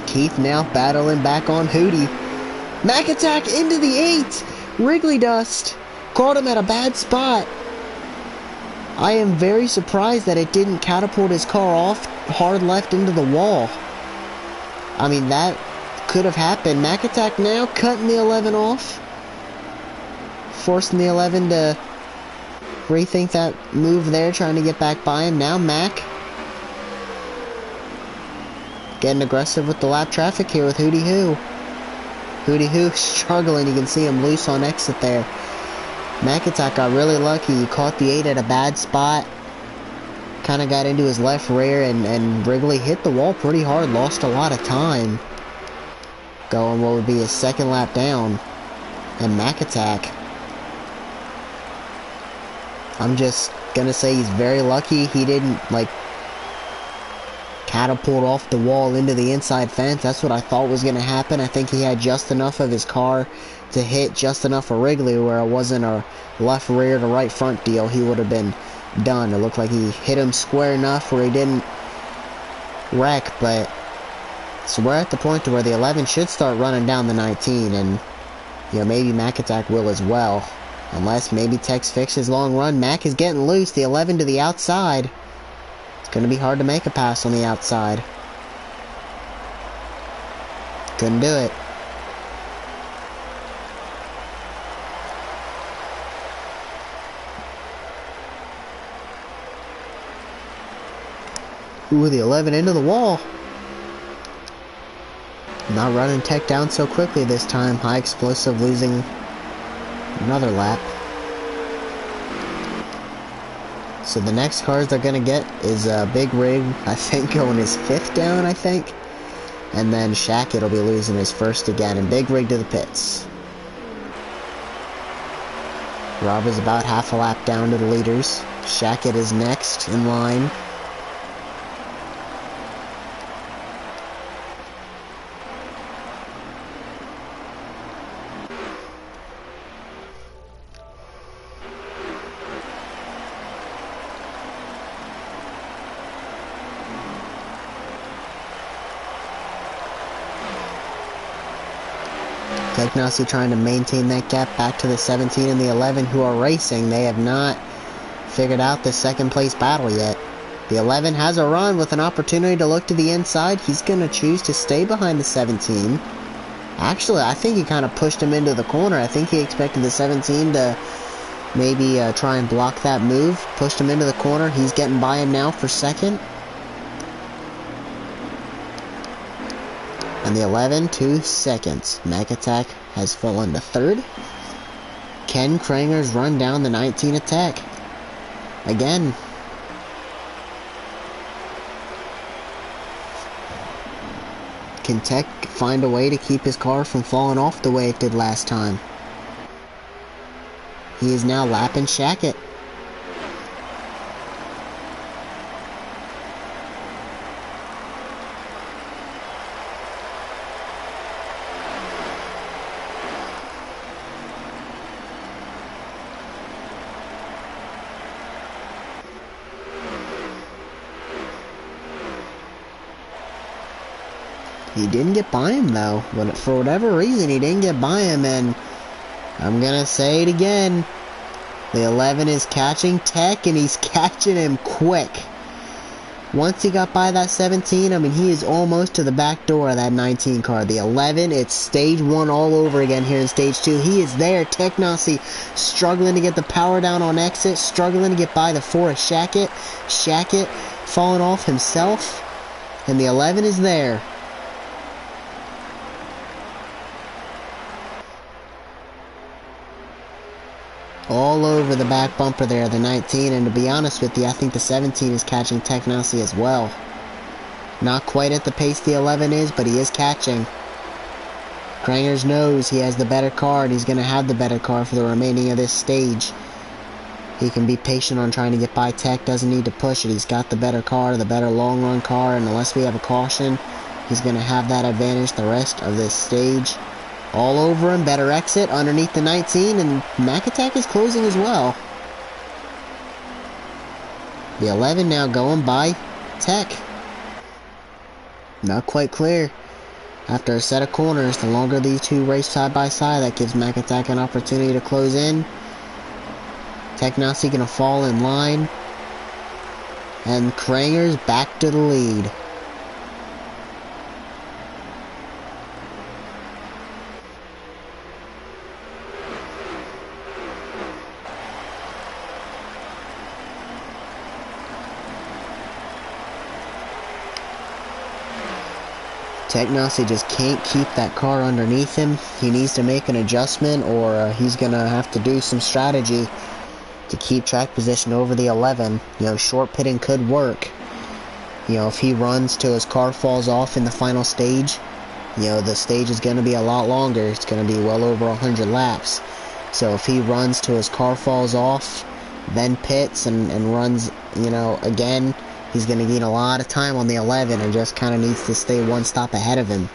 Speaker 1: Keith now battling back on Hootie. Mac Attack into the 8. Wrigley Dust caught him at a bad spot. I am very surprised that it didn't catapult his car off hard left into the wall. I mean, that could have happened. Mac Attack now cutting the 11 off. Forcing the 11 to rethink that move there, trying to get back by him. Now Mac getting aggressive with the lap traffic here with Hootie Hoo. Hootie Hoo struggling. You can see him loose on exit there. Mac Attack got really lucky. He caught the 8 at a bad spot. Kind of got into his left rear, and Wrigley hit the wall pretty hard. Lost a lot of time. Going what would be his 2nd lap down. And Mac Attack, I'm just gonna say he's very lucky he didn't, like, catapult off the wall into the inside fence. That's what I thought was gonna happen. I think he had just enough of his car to hit just enough of Wrigley where it wasn't a left rear to right front deal. He would have been done. It looked like he hit him square enough where he didn't wreck, but so we're at the point to where the 11 should start running down the 19, and you know, maybe Mac Attack will as well. Unless maybe Tex fixes long run. Mac is getting loose. The 11 to the outside. It's going to be hard to make a pass on the outside. Couldn't do it. Ooh, the 11 into the wall. Not running Tech down so quickly this time. High explosive losing another lap. So the next cars they're going to get is Big Rig, I think, going his 5th down, I think. And then Shackett will be losing his 1st again. And Big Rig to the pits. Rob is about half a lap down to the leaders. Shackett is next in line. Technosy trying to maintain that gap back to the 17 and the 11 who are racing. They have not figured out the 2nd place battle yet. The 11 has a run with an opportunity to look to the inside. He's going to choose to stay behind the 17. Actually, I think he kind of pushed him into the corner. I think he expected the 17 to maybe try and block that move. Pushed him into the corner. He's getting by him now for 2nd. And the 11 to 2nd. Mac Attack has fallen to 3rd. Ken Kranger's run down the 19 attack. Again. Can Tech find a way to keep his car from falling off the way it did last time? He is now lapping Shackett. He didn't get by him, though. But for whatever reason, he didn't get by him, and I'm gonna say it again. The 11 is catching Tech, and he's catching him quick. Once he got by that 17, I mean, he is almost to the back door of that 19 car. The 11, it's stage 1 all over again here in stage 2. He is there. Technosy struggling to get the power down on exit, struggling to get by the 4 of Shackett. Shackett falling off himself, and the 11 is there. All over the back bumper there, the 19, and to be honest with you, I think the 17 is catching Technosy as well. Not quite at the pace the 11 is, but he is catching. Krangers knows he has the better car, and he's going to have the better car for the remaining of this stage. He can be patient on trying to get by Tech, doesn't need to push it. He's got the better car, the better long-run car, and unless we have a caution, he's going to have that advantage the rest of this stage. All over him, better exit underneath the 19, and Mac Attack is closing as well. The 11 now going by Tech. Not quite clear. After a set of corners, the longer these two race side by side, that gives Mac Attack an opportunity to close in. Technosy gonna fall in line. And Krangers back to the lead. Technosy just can't keep that car underneath him. He needs to make an adjustment, or he's going to have to do some strategy to keep track position over the 11. You know, short pitting could work. You know, if he runs till his car falls off in the final stage, you know, the stage is going to be a lot longer. It's going to be well over 100 laps. So if he runs till his car falls off, then pits and runs, you know, again, he's going to gain a lot of time on the 11 and just kind of needs to stay one stop ahead of him.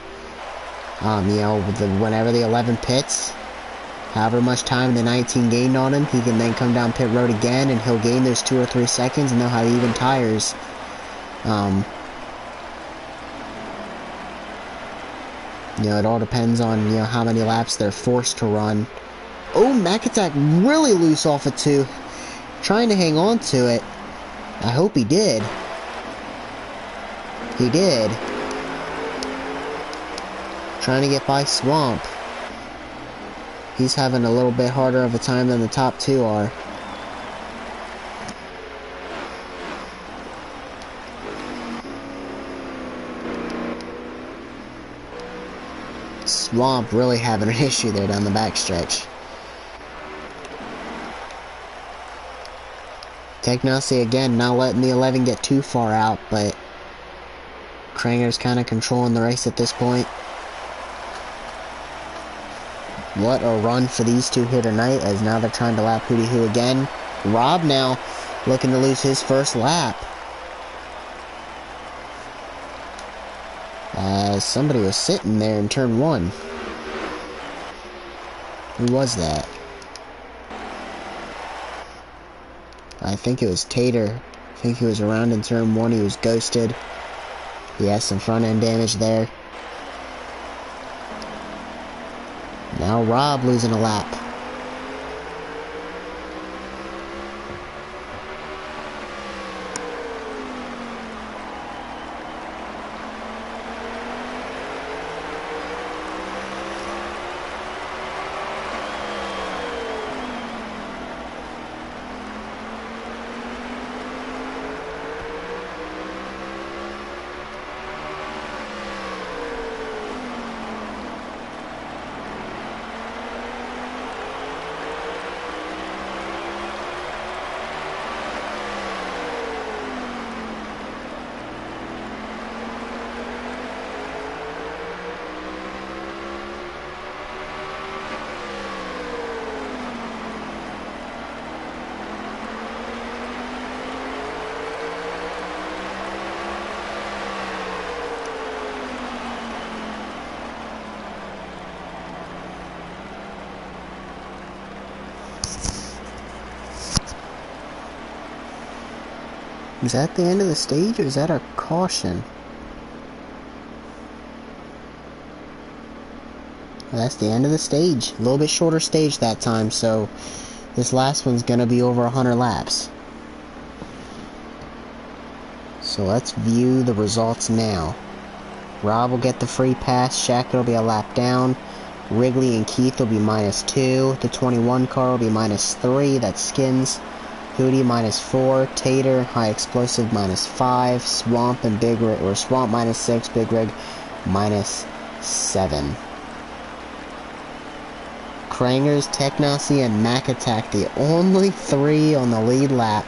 Speaker 1: You know, whenever the 11 pits, however much time the 19 gained on him, he can then come down pit road again, and he'll gain those 2 or 3 seconds, and they'll have even tires. You know, it all depends on, you know, how many laps they're forced to run. Oh, Mac Attack really loose off of 2. Trying to hang on to it. I hope he did. He did. Trying to get by Swamp. He's having a little bit harder of a time than the top 2 are. Swamp really having an issue there down the backstretch. Technosy again not letting the 11 get too far out, but Kranger's kind of controlling the race at this point. What a run for these two here tonight, as now they're trying to lap Hootie Hoo again. Rob now looking to lose his first lap. Somebody was sitting there in turn 1. Who was that? I think it was Tater. I think he was around in turn 1. He was ghosted. He has some front end damage there. Now Rob losing a lap. Is that the end of the stage, or is that a caution? That's the end of the stage. A little bit shorter stage that time, so this last one's gonna be over 100 laps. So let's view the results now. Rob will get the free pass, Shackett will be a lap down, Wrigley and Keith will be -2, the 21 car will be -3, that's Skins, Hootie -4, Tater, High Explosive -5, Swamp and Big Rig, or Swamp -6, Big Rig -7. Krangers, Technosy, and Mac Attack, the only 3 on the lead lap.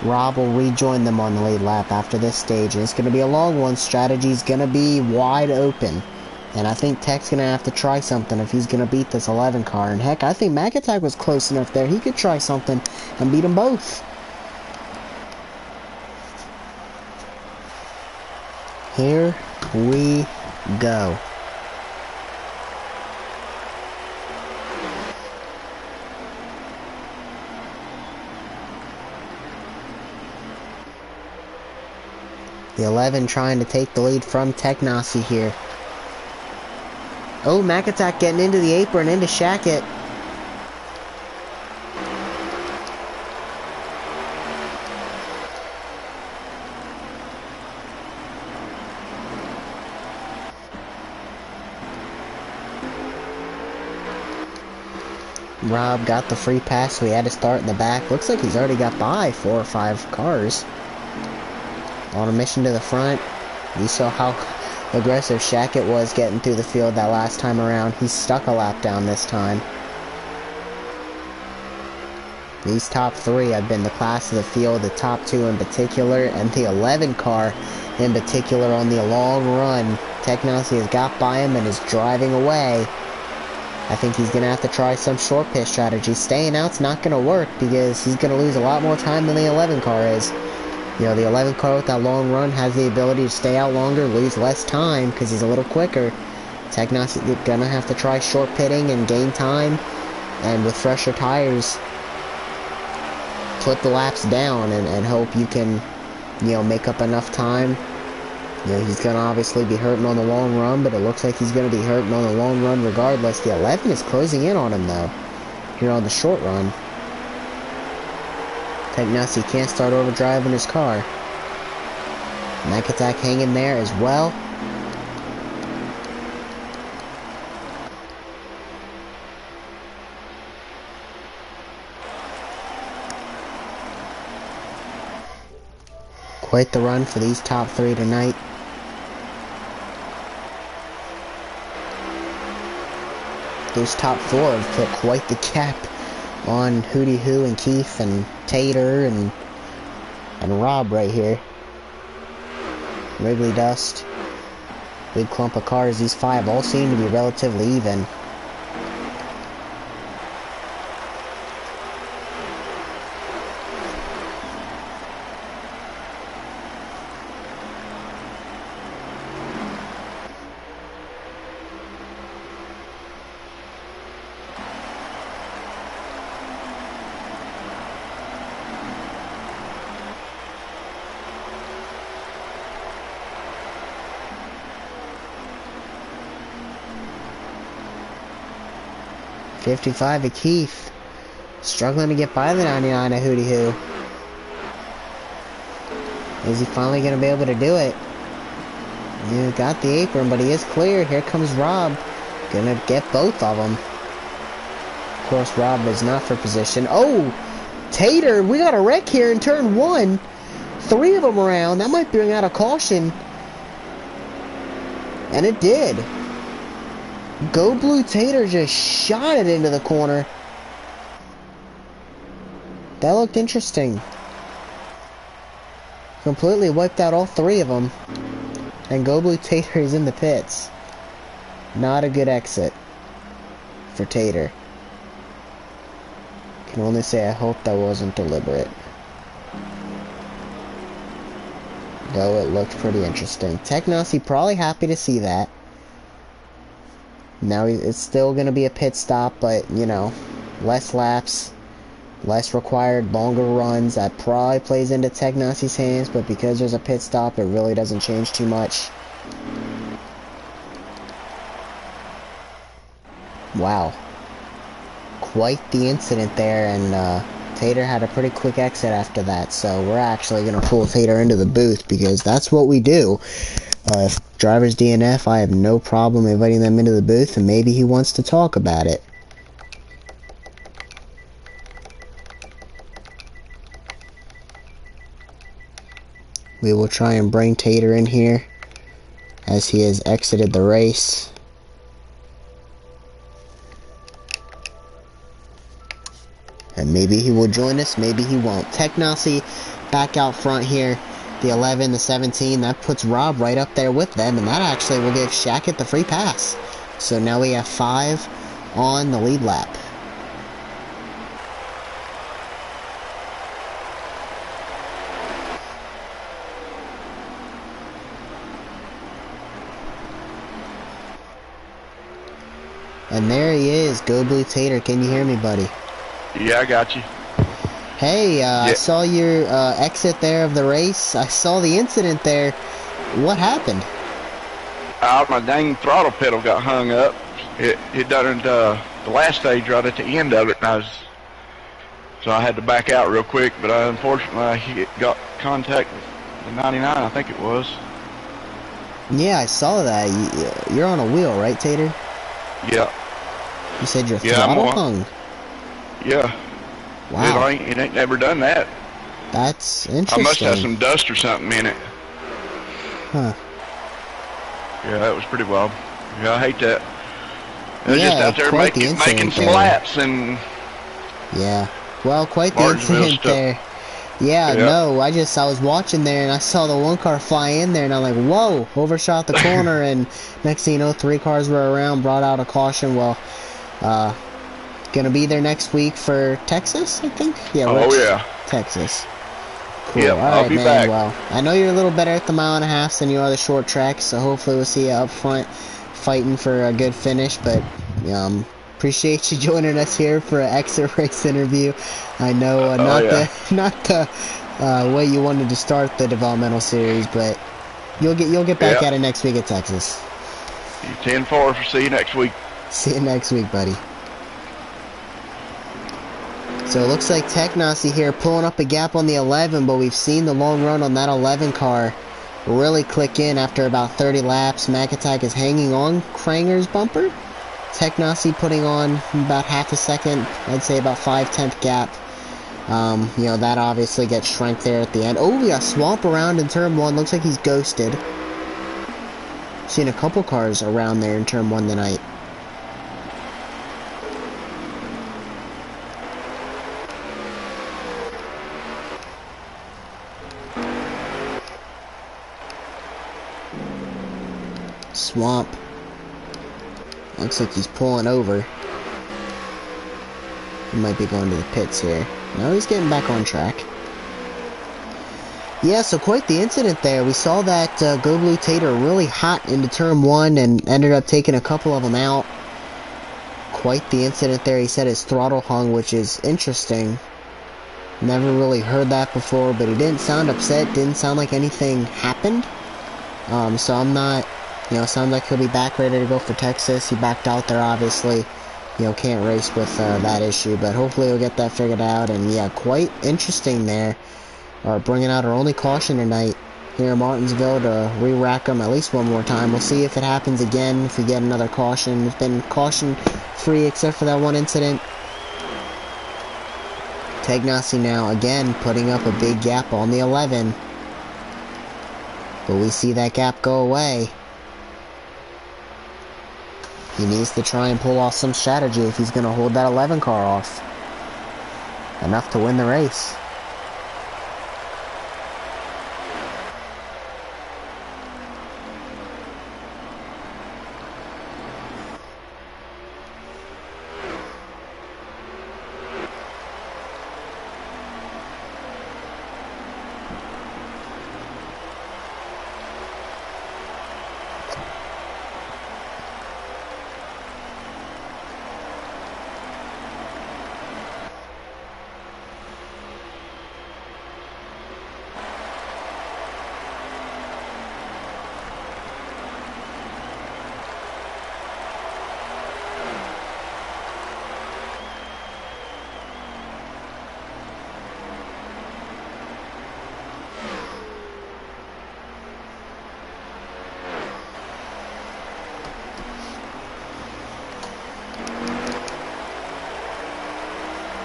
Speaker 1: Rob will rejoin them on the lead lap after this stage, and it's going to be a long one. Strategy's going to be wide open, and I think Tech's going to have to try something if he's going to beat this 11 car, and heck, I think Mac Attack was close enough there. He could try something and beat them both. Here we go. The 11 trying to take the lead from Technosy here. Oh, Mac Attack getting into the apron, into Shackett. Rob got the free pass, so he had to start in the back. Looks like he's already got by 4 or 5 cars. On a mission to the front. You saw how aggressive Shackett was getting through the field that last time around. He's stuck a lap down this time. These top 3 have been the class of the field, the top 2 in particular, and the 11 car in particular on the long run. Technosy has got by him and is driving away. I think he's going to have to try some short pit strategy. Staying out's not going to work because he's going to lose a lot more time than the 11 car is. You know, the 11 car with that long run has the ability to stay out longer, lose less time because he's a little quicker. Technosy is going to have to try short pitting and gain time, and with fresher tires, put the laps down and hope you can, you know, make up enough time. You know, he's going to obviously be hurting on the long run, but it looks like he's going to be hurting on the long run regardless. The 11 is closing in on him, though, here on the short run. Technosy can't start overdriving his car. Mac Attack hanging there as well. Quite the run for these top 3 tonight. Those top 4 have put quite the cap on Hootie Hoo and Keith and Tater and Rob right here. Wrigley Dust. Big clump of cars. These 5 all seem to be relatively even. .55 of Keith. Struggling to get by the 99 of Hootie Hoo. Is he finally going to be able to do it? You got the apron, but he is clear. Here comes Rob. Gonna get both of them. Of course, Rob is not for position. Oh! Tater! We got a wreck here in turn 1. 3 of them around. That might bring out a caution. And it did. Go Blue Tater just shot it into the corner. That looked interesting. Completely wiped out all 3 of them. And Go Blue Tater is in the pits. Not a good exit for Tater. Can only say I hope that wasn't deliberate. Though it looked pretty interesting. Technosy probably happy to see that. Now it's still going to be a pit stop, but, you know, less laps, less required, longer runs. That probably plays into Technosy's hands, but because there's a pit stop, it really doesn't change too much. Wow. Quite the incident there, and Tater had a pretty quick exit after that, so we're actually going to pull Tater into the booth because that's what we do. If drivers DNF, I have no problem inviting them into the booth, and maybe he wants to talk about it. We will try and bring Tater in here as he has exited the race. And maybe he will join us, maybe he won't. Technosy back out front here. The 11, the 17, that puts Rob right up there with them, and that actually will give Shackett the free pass. So now we have 5 on the lead lap. And there he is, Go Blue Tater. Can you hear me, buddy?
Speaker 2: Yeah, I got you.
Speaker 1: Hey,
Speaker 2: yeah.
Speaker 1: I saw your exit there of the race. I saw the incident there. What happened?
Speaker 2: My dang throttle pedal got hung up. It done the last stage right at the end of it, and so I had to back out real quick. But unfortunately, I got contact with the 99, I think it was.
Speaker 1: Yeah, I saw that. You're on a wheel, right, Tater?
Speaker 2: Yeah.
Speaker 1: You said your throttle hung?
Speaker 2: Yeah.
Speaker 1: Wow.
Speaker 2: It ain't never done that.
Speaker 1: That's interesting.
Speaker 2: I must have some dust or something in it.
Speaker 1: Huh.
Speaker 2: Yeah, that was pretty wild. Yeah, I hate that. They're
Speaker 1: yeah,
Speaker 2: just out there making some laps and...
Speaker 1: Yeah. Well, quite the incident there. Yeah, no, I was watching there and I saw the one car fly in there and I'm like, whoa, overshot the corner and next thing you know, 3 cars were around, brought out a caution. Well, gonna be there next week for Texas, I think? Yeah,
Speaker 2: yeah.
Speaker 1: Texas. Cool.
Speaker 2: Yep,
Speaker 1: All
Speaker 2: I'll
Speaker 1: right,
Speaker 2: be
Speaker 1: man.
Speaker 2: back.
Speaker 1: Well, I know you're a little better at the 1.5 than you are the short track, so hopefully we'll see you up front fighting for a good finish, but appreciate you joining us here for an exit race interview. I know not the way you wanted to start the developmental series, but you'll get back at it next week at Texas.
Speaker 2: 10-4. See you next week.
Speaker 1: See you next week, buddy. So it looks like Technosy here pulling up a gap on the 11, but we've seen the long run on that 11 car really click in after about 30 laps. Mac Attack is hanging on Kranger's bumper. Technosy putting on about half a second, I'd say about 5/10 gap. That obviously gets shrank there at the end. Oh, we got Swamp around in turn 1. Looks like he's ghosted. Seen a couple cars around there in turn 1 tonight. Swamp. Looks like he's pulling over. He might be going to the pits here. No, he's getting back on track. Yeah, so quite the incident there. We saw that Go Blue Tater really hot into turn 1 and ended up taking a couple of them out. Quite the incident there. He said his throttle hung, which is interesting. Never really heard that before, but he didn't sound upset. Didn't sound like anything happened. So I'm not... sounds like he'll be back ready to go for Texas. He backed out there, obviously. Can't race with that issue, but hopefully he'll get that figured out. And yeah, quite interesting there. Bringing out our only caution tonight here in Martinsville to re-rack them at least one more time. We'll see if it happens again, if we get another caution. It's been caution-free except for that one incident. Technosy now, again, putting up a big gap on the 11. But we see that gap go away. He needs to try and pull off some strategy if he's going to hold that 11 car off. Enough to win the race.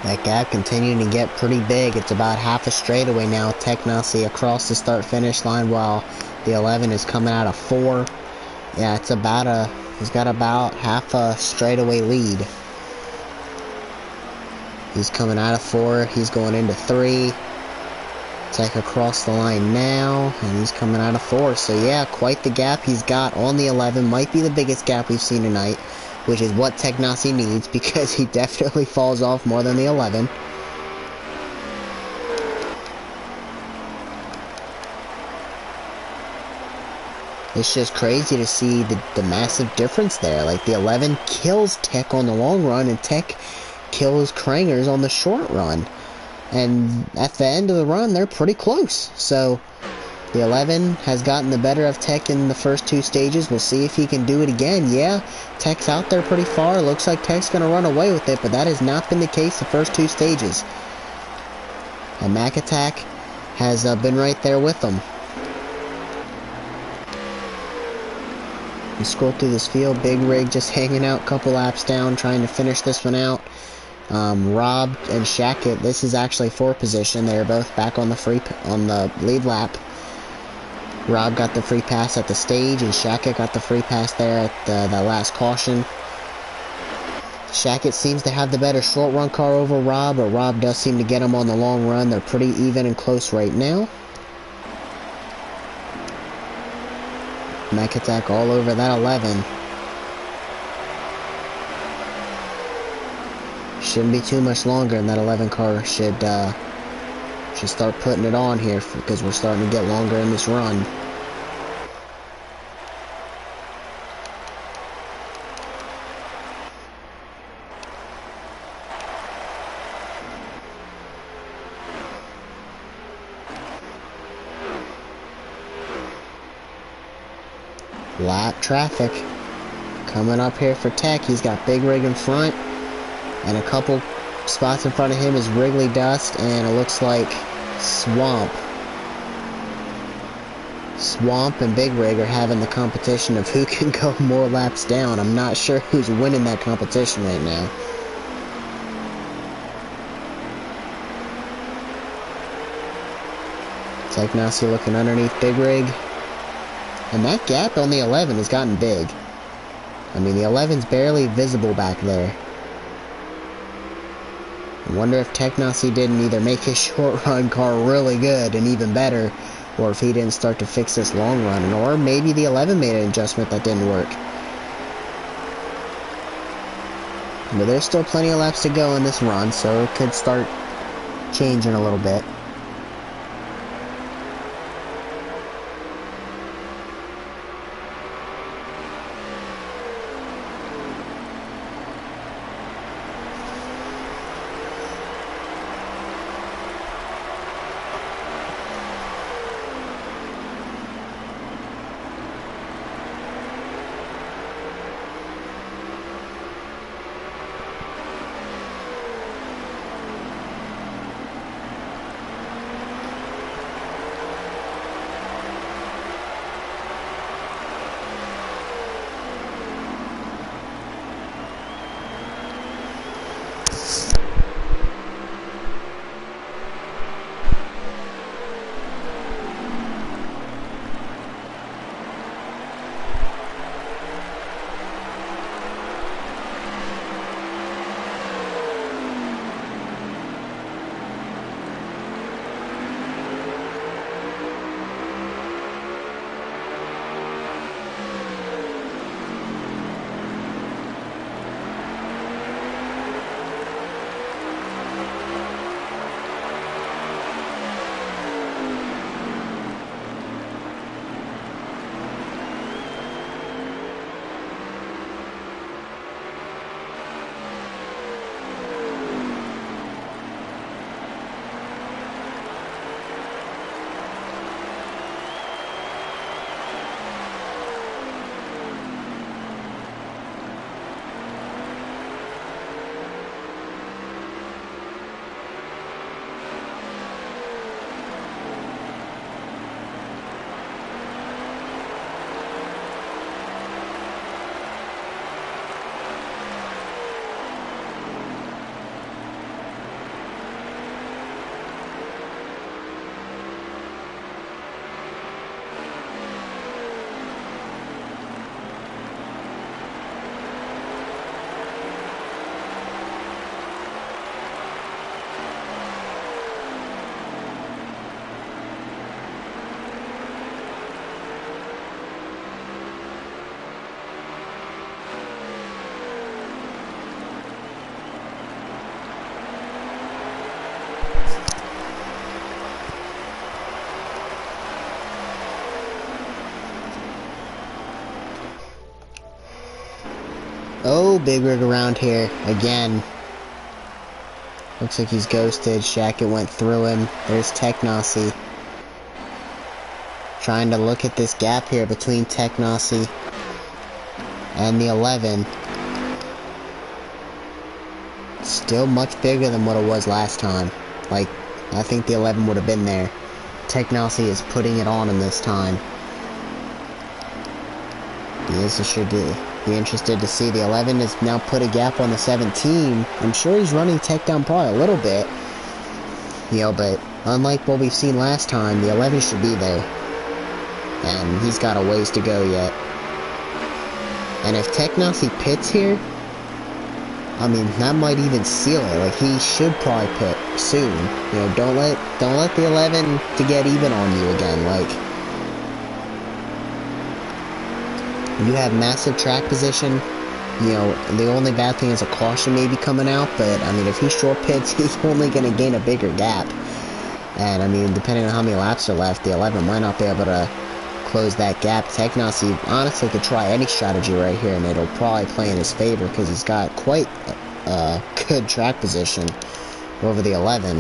Speaker 1: That gap continuing to get pretty big. It's about half a straightaway now. Technasi across the start-finish line while the 11 is coming out of 4. Yeah, he's got about half a straightaway lead. He's coming out of 4. He's going into 3. Tech across the line now, and he's coming out of 4. So yeah, quite the gap he's got on the 11. Might be the biggest gap we've seen tonight, which is what Technasi needs, because he definitely falls off more than the 11. It's just crazy to see the massive difference there. Like, the 11 kills Tech on the long run, and Tech kills Krangers on the short run. And at the end of the run, they're pretty close. So, the 11 has gotten the better of Tech in the first 2 stages. We'll see if he can do it again. Yeah, Tech's out there pretty far. Looks like Tech's going to run away with it, but that has not been the case the first 2 stages. And Mac Attack has been right there with them. We scroll through this field. Big Rig just hanging out, couple laps down, trying to finish this one out. Rob and Shackett, this is actually 4th position. They're both back on the lead lap. Rob got the free pass at the stage, and Shackett got the free pass there at that last caution. Shackett seems to have the better short run car over Rob, but Rob does seem to get him on the long run. They're pretty even and close right now. Mac Attack all over that 11. Shouldn't be too much longer, and that 11 car should start putting it on here, because we're starting to get longer in this run. Lap traffic coming up here for Tech. He's got Big Rig in front, and a couple spots in front of him is Wrigley Dust, and it looks like Swamp and Big Rig are having the competition of who can go more laps down. I'm not sure who's winning that competition right now. Technasi looking underneath Big Rig. And that gap on the 11 has gotten big. I mean, the 11's barely visible back there. I wonder if Technasi didn't either make his short run car really good and even better, or if he didn't start to fix this long run, or maybe the 11 made an adjustment that didn't work. But there's still plenty of laps to go in this run, so it could start changing a little bit. Oh, big rig around here again. Looks like he's ghosted. Shackett went through him. There's Technosy. Trying to look at this gap here between Technosy and the 11. Still much bigger than what it was last time. Like, I think the 11 would have been there. Technosy is putting it on him this time. Yes, it should be interested to see. The 11 has now put a gap on the 17. I'm sure he's running Tech down probably a little bit. You know, but unlike what we've seen last time, the 11 should be there. And he's got a ways to go yet. And if Technosy pits here, I mean, that might even seal it. Like, he should probably pit soon. You know, don't let the 11 to get even on you again. Like, you have massive track position. You know, the only bad thing is a caution maybe coming out. But, I mean, if he short pits, he's only going to gain a bigger gap. And, I mean, depending on how many laps are left, the 11 might not be able to close that gap. Technosy honestly could try any strategy right here, and it'll probably play in his favor because he's got quite good track position over the 11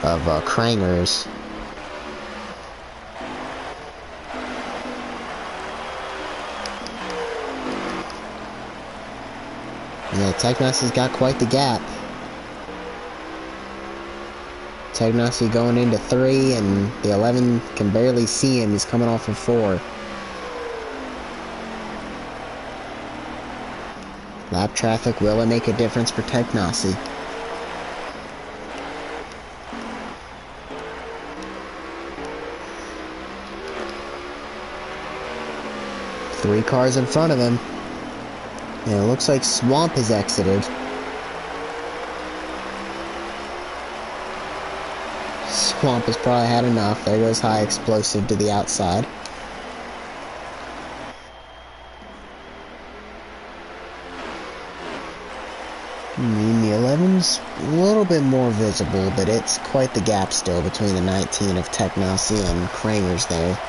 Speaker 1: of Krangers. Yeah, Technosy's got quite the gap. Technosy going into 3, and the 11 can barely see him. He's coming off of 4. Lap traffic, will it make a difference for Technosy? Three cars in front of him. And it looks like Swamp has exited. Swamp has probably had enough. There goes High Explosive to the outside. I mean, the 11's a little bit more visible, but it's quite the gap still between the 19 of Technosy and Krangers there.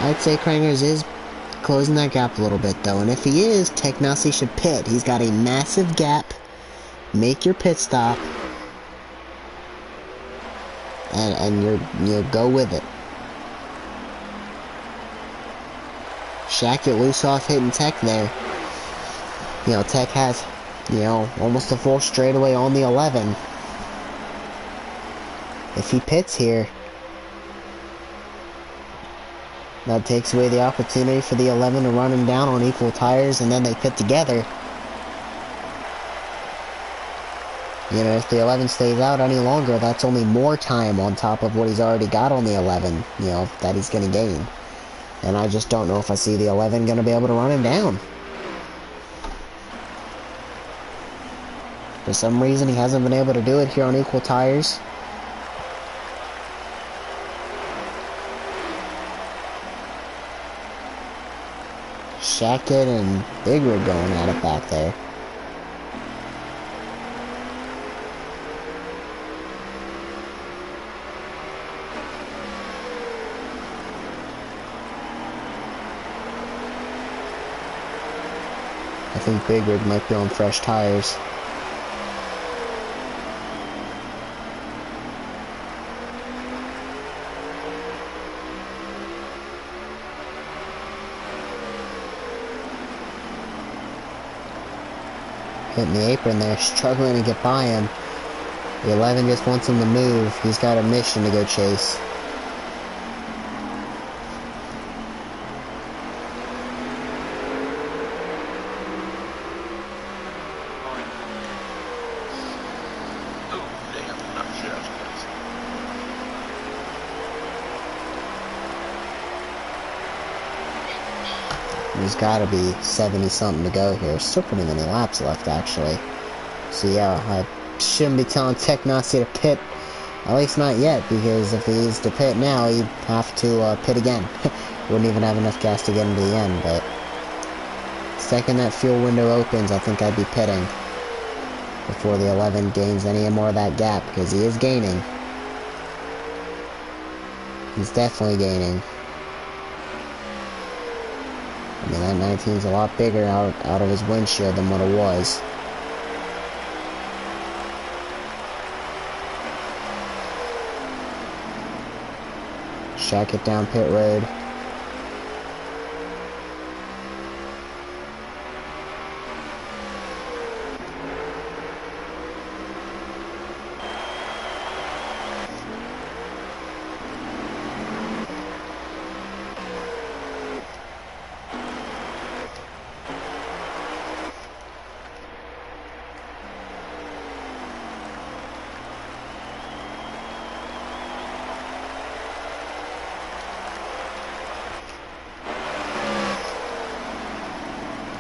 Speaker 1: I'd say Krangers is closing that gap a little bit, though, and if he is, Technosy should pit. He's got a massive gap. Make your pit stop. And you'll go with it. Shackett loose off hitting Tech there. You know, Tech has, you know, almost a full straightaway on the 11. If he pits here, that takes away the opportunity for the 11 to run him down on equal tires, and then they pit together. You know, if the 11 stays out any longer, that's only more time on top of what he's already got on the 11, you know, that he's going to gain. And I just don't know if I see the 11 going to be able to run him down. For some reason, he hasn't been able to do it here on equal tires. Shackett and Big Rig going at it back there. I think Big Rig might be on fresh tires. Hitting the apron there, struggling to get by him. The 11 just wants him to move. He's got a mission to go chase. There's got to be 70-something to go here. Still pretty many laps left, actually. So yeah, I shouldn't be telling Technosy to pit. At least not yet, because if he's to pit now, he'd have to pit again. Wouldn't even have enough gas to get him to the end, but second that fuel window opens, I think I'd be pitting before the 11 gains any more of that gap, because he is gaining. He's definitely gaining. I mean, that 19's a lot bigger out of his windshield than what it was. Shack it down pit road.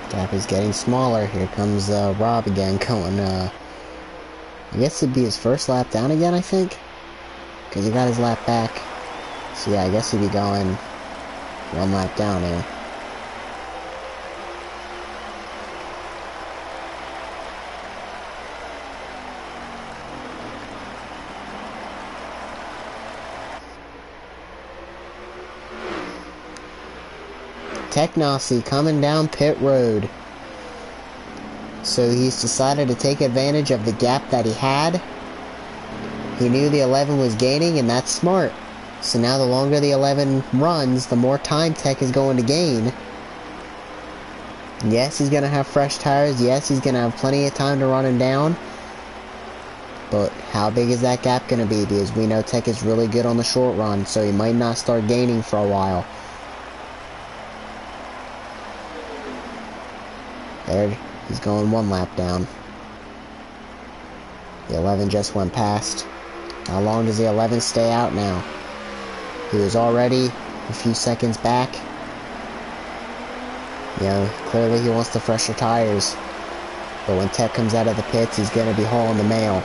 Speaker 1: Gap is getting smaller. Here comes Rob again going, I guess it'd be his first lap down again, I think? Because he got his lap back. So yeah, I guess he'd be going one lap down here. Technosy coming down pit road. So he's decided to take advantage of the gap that he had. He knew the 11 was gaining, and that's smart. So now the longer the 11 runs, the more time Tech is going to gain. Yes, he's going to have fresh tires. Yes, he's going to have plenty of time to run him down. But how big is that gap going to be? Because we know Tech is really good on the short run, so he might not start gaining for a while. There, he's going one lap down. The 11 just went past. How long does the 11 stay out now? He was already a few seconds back. You know, clearly he wants the fresher tires. But when Tech comes out of the pits, he's going to be hauling the mail.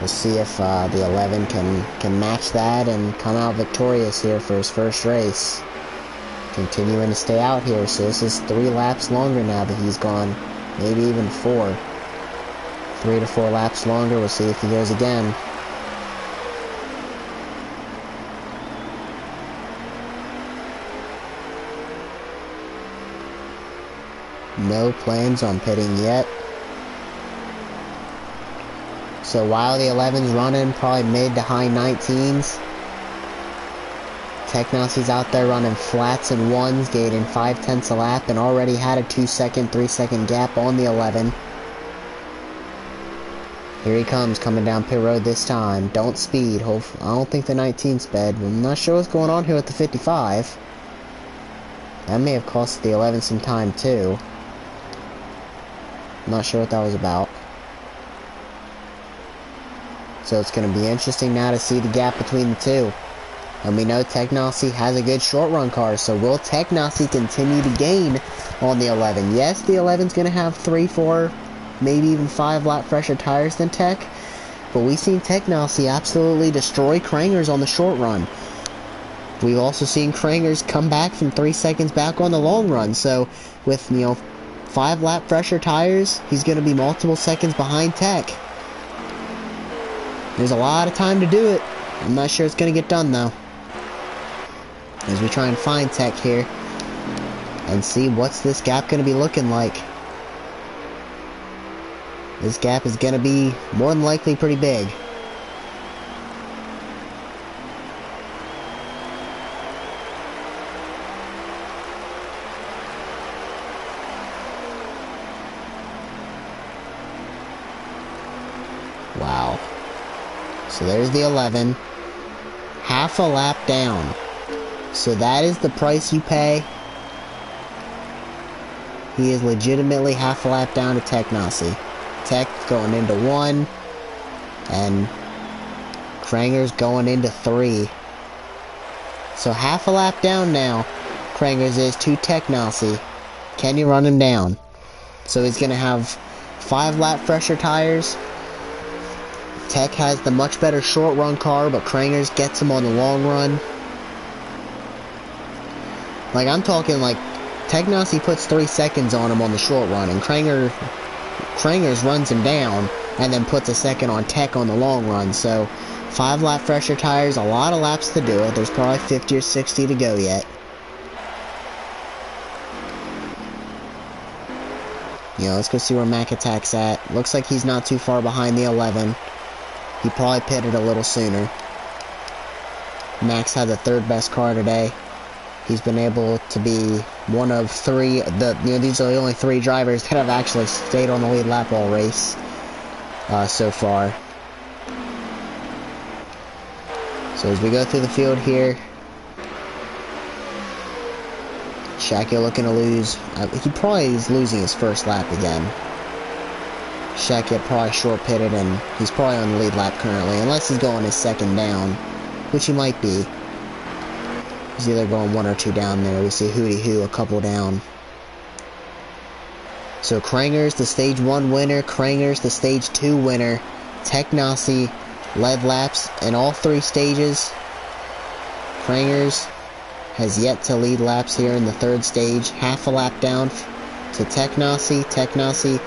Speaker 1: We'll see if the 11 can match that and come out victorious here for his first race. Continuing to stay out here, so this is 3 laps longer now that he's gone. Maybe even 4. 3 to 4 laps longer. We'll see if he goes again. No plans on pitting yet. So while the 11's running probably mid to high 19s, Technosy's out there running flats and ones, gaining 5/10 a lap, and already had a 2-second, 3-second gap on the 11. Here he comes, coming down pit road this time. Don't speed. I don't think the 19 sped. I'm not sure what's going on here with the 55. That may have cost the 11 some time too. I'm not sure what that was about. So it's going to be interesting now to see the gap between the two. And we know Technosy has a good short run car, so will Technosy continue to gain on the 11? Yes, the 11's going to have 3, 4, maybe even 5 lap fresher tires than Tech, but we've seen Technosy absolutely destroy Krangers on the short run. We've also seen Krangers come back from 3 seconds back on the long run, so with, 5 lap fresher tires, he's going to be multiple seconds behind Tech. There's a lot of time to do it. I'm not sure it's going to get done though. As we try and find Tech here and see what's this gap going to be looking like. This gap is going to be more than likely pretty big. Wow. So there's the 11. Half a lap down. So that is the price you pay. He is legitimately half a lap down to Technosy. Tech going into 1. And Kranger's going into 3. So half a lap down now. Kranger's is to Technosy. Can you run him down? So he's going to have 5 lap fresher tires. Tech has the much better short run car, but Kranger's gets him on the long run. Like, I'm talking like Technosy puts 3 seconds on him on the short run, and Kranger's runs him down and then puts a second on Tech on the long run. So 5 lap fresher tires, a lot of laps to do it. There's probably 50 or 60 to go yet. let's go see where Mac Attack's at. Looks like he's not too far behind the 11. He probably pitted a little sooner. Max had the third best car today. He's been able to be one of three. These are the only three drivers that have actually stayed on the lead lap all race so far. So as we go through the field here, Shaqia looking to lose. He probably is losing his first lap again. Shaqia probably short pitted, and he's probably on the lead lap currently, unless he's going his second down, which he might be. He's either going one or two down there. We see Hootie Hoo a couple down. So Kranger's the stage 1 winner. Kranger's the stage 2 winner. Teknasi led laps in all 3 stages. Kranger's has yet to lead laps here in the 3rd stage. Half a lap down to Teknasi. Teknasi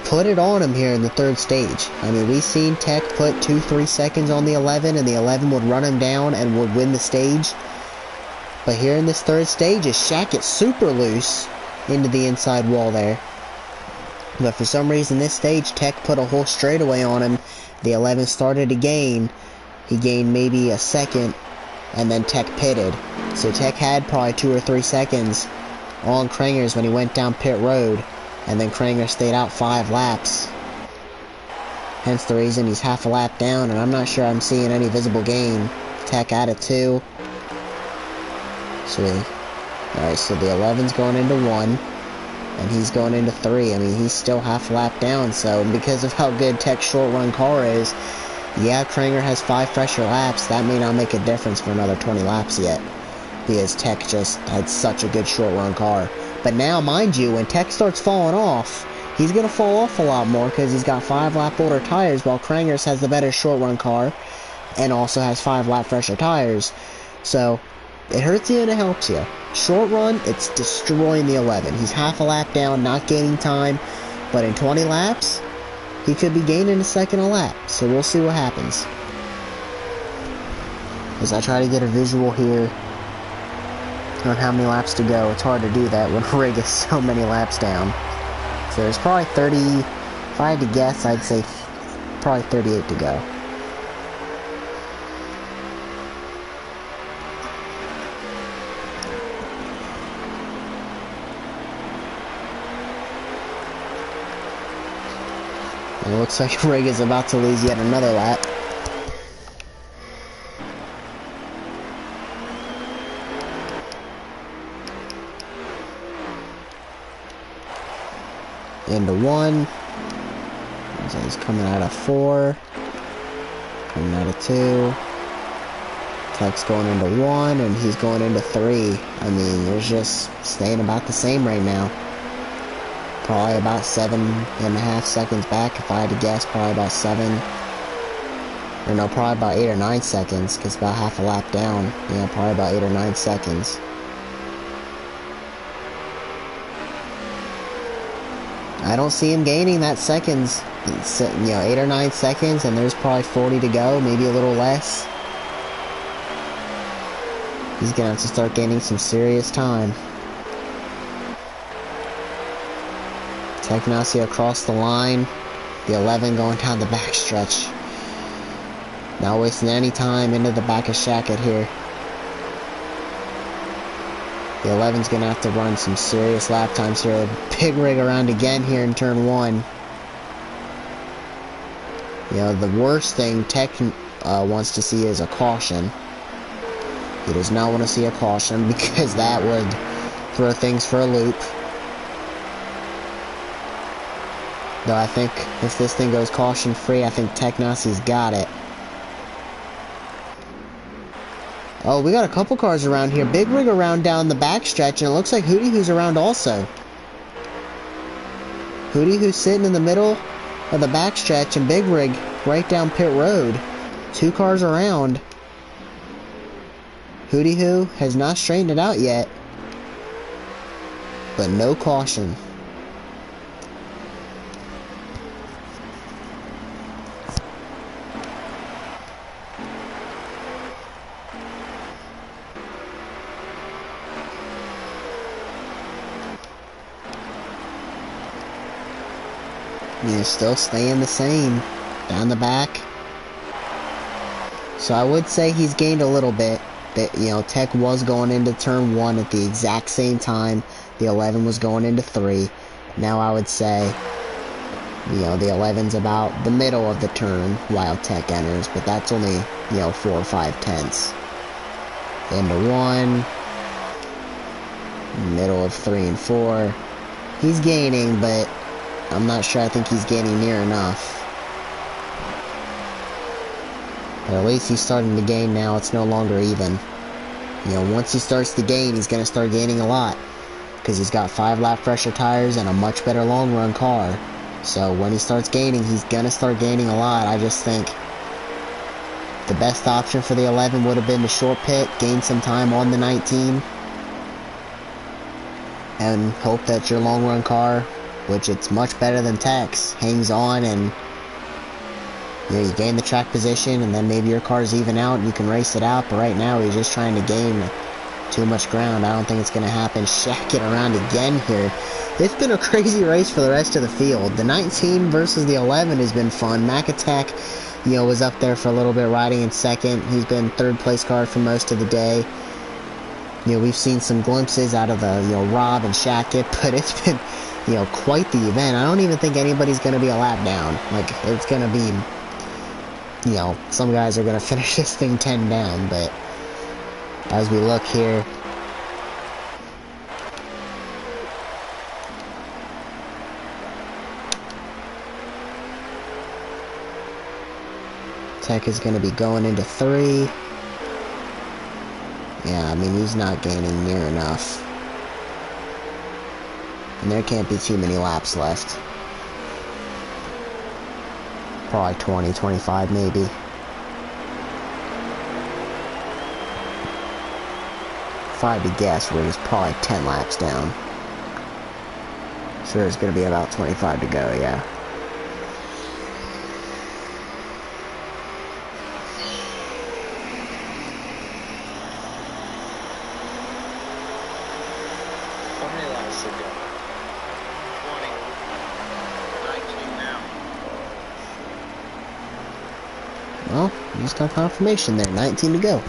Speaker 1: put it on him here in the 3rd stage. I mean, we've seen Tech put 2-3 seconds on the 11, and the 11 would run him down and would win the stage. But here in this 3rd stage, his Shaq gets super loose into the inside wall there. But for some reason, this stage, Tech put a whole straightaway on him. The 11 started to gain. He gained maybe a second, and then Tech pitted. So Tech had probably 2 or 3 seconds on Kranger's when he went down pit road. And then Kranger stayed out 5 laps. Hence the reason he's half a lap down, and I'm not sure I'm seeing any visible gain. Tech out of 2. Alright, so the 11's going into 1, and he's going into 3. I mean, he's still half a lap down, so because of how good Tech's short run car is, yeah, Kranger has 5 fresher laps. That may not make a difference for another 20 laps yet, because Tech just had such a good short run car. But now, mind you, when Tech starts falling off, he's going to fall off a lot more because he's got 5 lap older tires, while Kranger's has the better short run car and also has 5 lap fresher tires. So it hurts you and it helps you. Short run, it's destroying the 11. He's half a lap down, not gaining time, but in 20 laps, he could be gaining a second a lap. So we'll see what happens. As I try to get a visual here on how many laps to go, it's hard to do that when rig is so many laps down. So there's probably 30, if I had to guess, I'd say probably 38 to go. And it looks like rig is about to lose yet another lap. Into 1. So he's coming out of 4. Coming out of 2. Tech's going into 1, and he's going into 3. I mean, they're just staying about the same right now. Probably about 7.5 seconds back, if I had to guess. Probably about 7. Or no, probably about 8 or 9 seconds, because about half a lap down. Yeah, probably about 8 or 9 seconds. I don't see him gaining that seconds. 8 or 9 seconds, and there's probably 40 to go, maybe a little less. He's gonna have to start gaining some serious time. Teknasi across the line. The 11 going down the backstretch. Not wasting any time into the back of Shackett here. The 11's going to have to run some serious lap times here. Big rig around again here in turn 1. The worst thing Tech wants to see is a caution. He does not want to see a caution because that would throw things for a loop. Though I think if this thing goes caution free, I think Teknasi's got it. Oh, we got a couple cars around here. Big rig around down the backstretch, and it looks like Hootie Hoo's around also. Hootie Hoo's sitting in the middle of the backstretch, and Big rig right down pit road. 2 cars around. Hootie Hoo has not straightened it out yet, but no caution. He's still staying the same. Down the back. So I would say he's gained a little bit. That, you know, Tech was going into turn 1 at the exact same time. The 11 was going into 3. Now I would say, you know, the 11's about the middle of the turn while Tech enters, but that's only, you know, 4 or 5 tenths. Into 1. Middle of 3 and 4. He's gaining, but I'm not sure I think he's gaining near enough. But at least he's starting to gain now. It's no longer even. You know, once he starts to gain, he's going to start gaining a lot. Because he's got 5 lap pressure tires and a much better long run car. So when he starts gaining, he's going to start gaining a lot. I just think the best option for the 11 would have been to short pit, gain some time on the 19. And hope that your long run car, which it's much better than Tech's, hangs on and you know, you gain the track position, and then maybe your car's even out and you can race it out. But right now, he's just trying to gain too much ground. I don't think it's going to happen. Shaq it around again here. It's been a crazy race for the rest of the field. The 19 versus the 11 has been fun. McAttack, you know, was up there for a little bit, riding in second. He's been third place car for most of the day. You know, we've seen some glimpses out of the, you know, Rob and Shackett, but it's been, you know, quite the event. I don't even think anybody's going to be a lap down. Like, it's going to be, you know, some guys are going to finish this thing 10 down, but as we look here, Tech is going to be going into 3. Yeah, I mean, he's not gaining near enough. And there can't be too many laps left. Probably 20, 25 maybe. If I had to guess, we're just probably 10 laps down. So there's going to be about 25 to go, yeah.
Speaker 3: How many laps to go? 20. 19 now.
Speaker 1: Well, we just got confirmation there. 19 to go.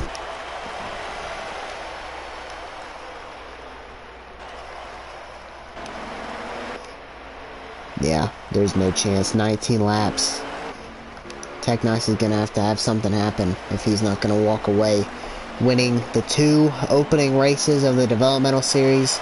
Speaker 1: Yeah, there's no chance. 19 laps. Technos is going to have something happen if he's not going to walk away. Winning the 2 opening races of the developmental series.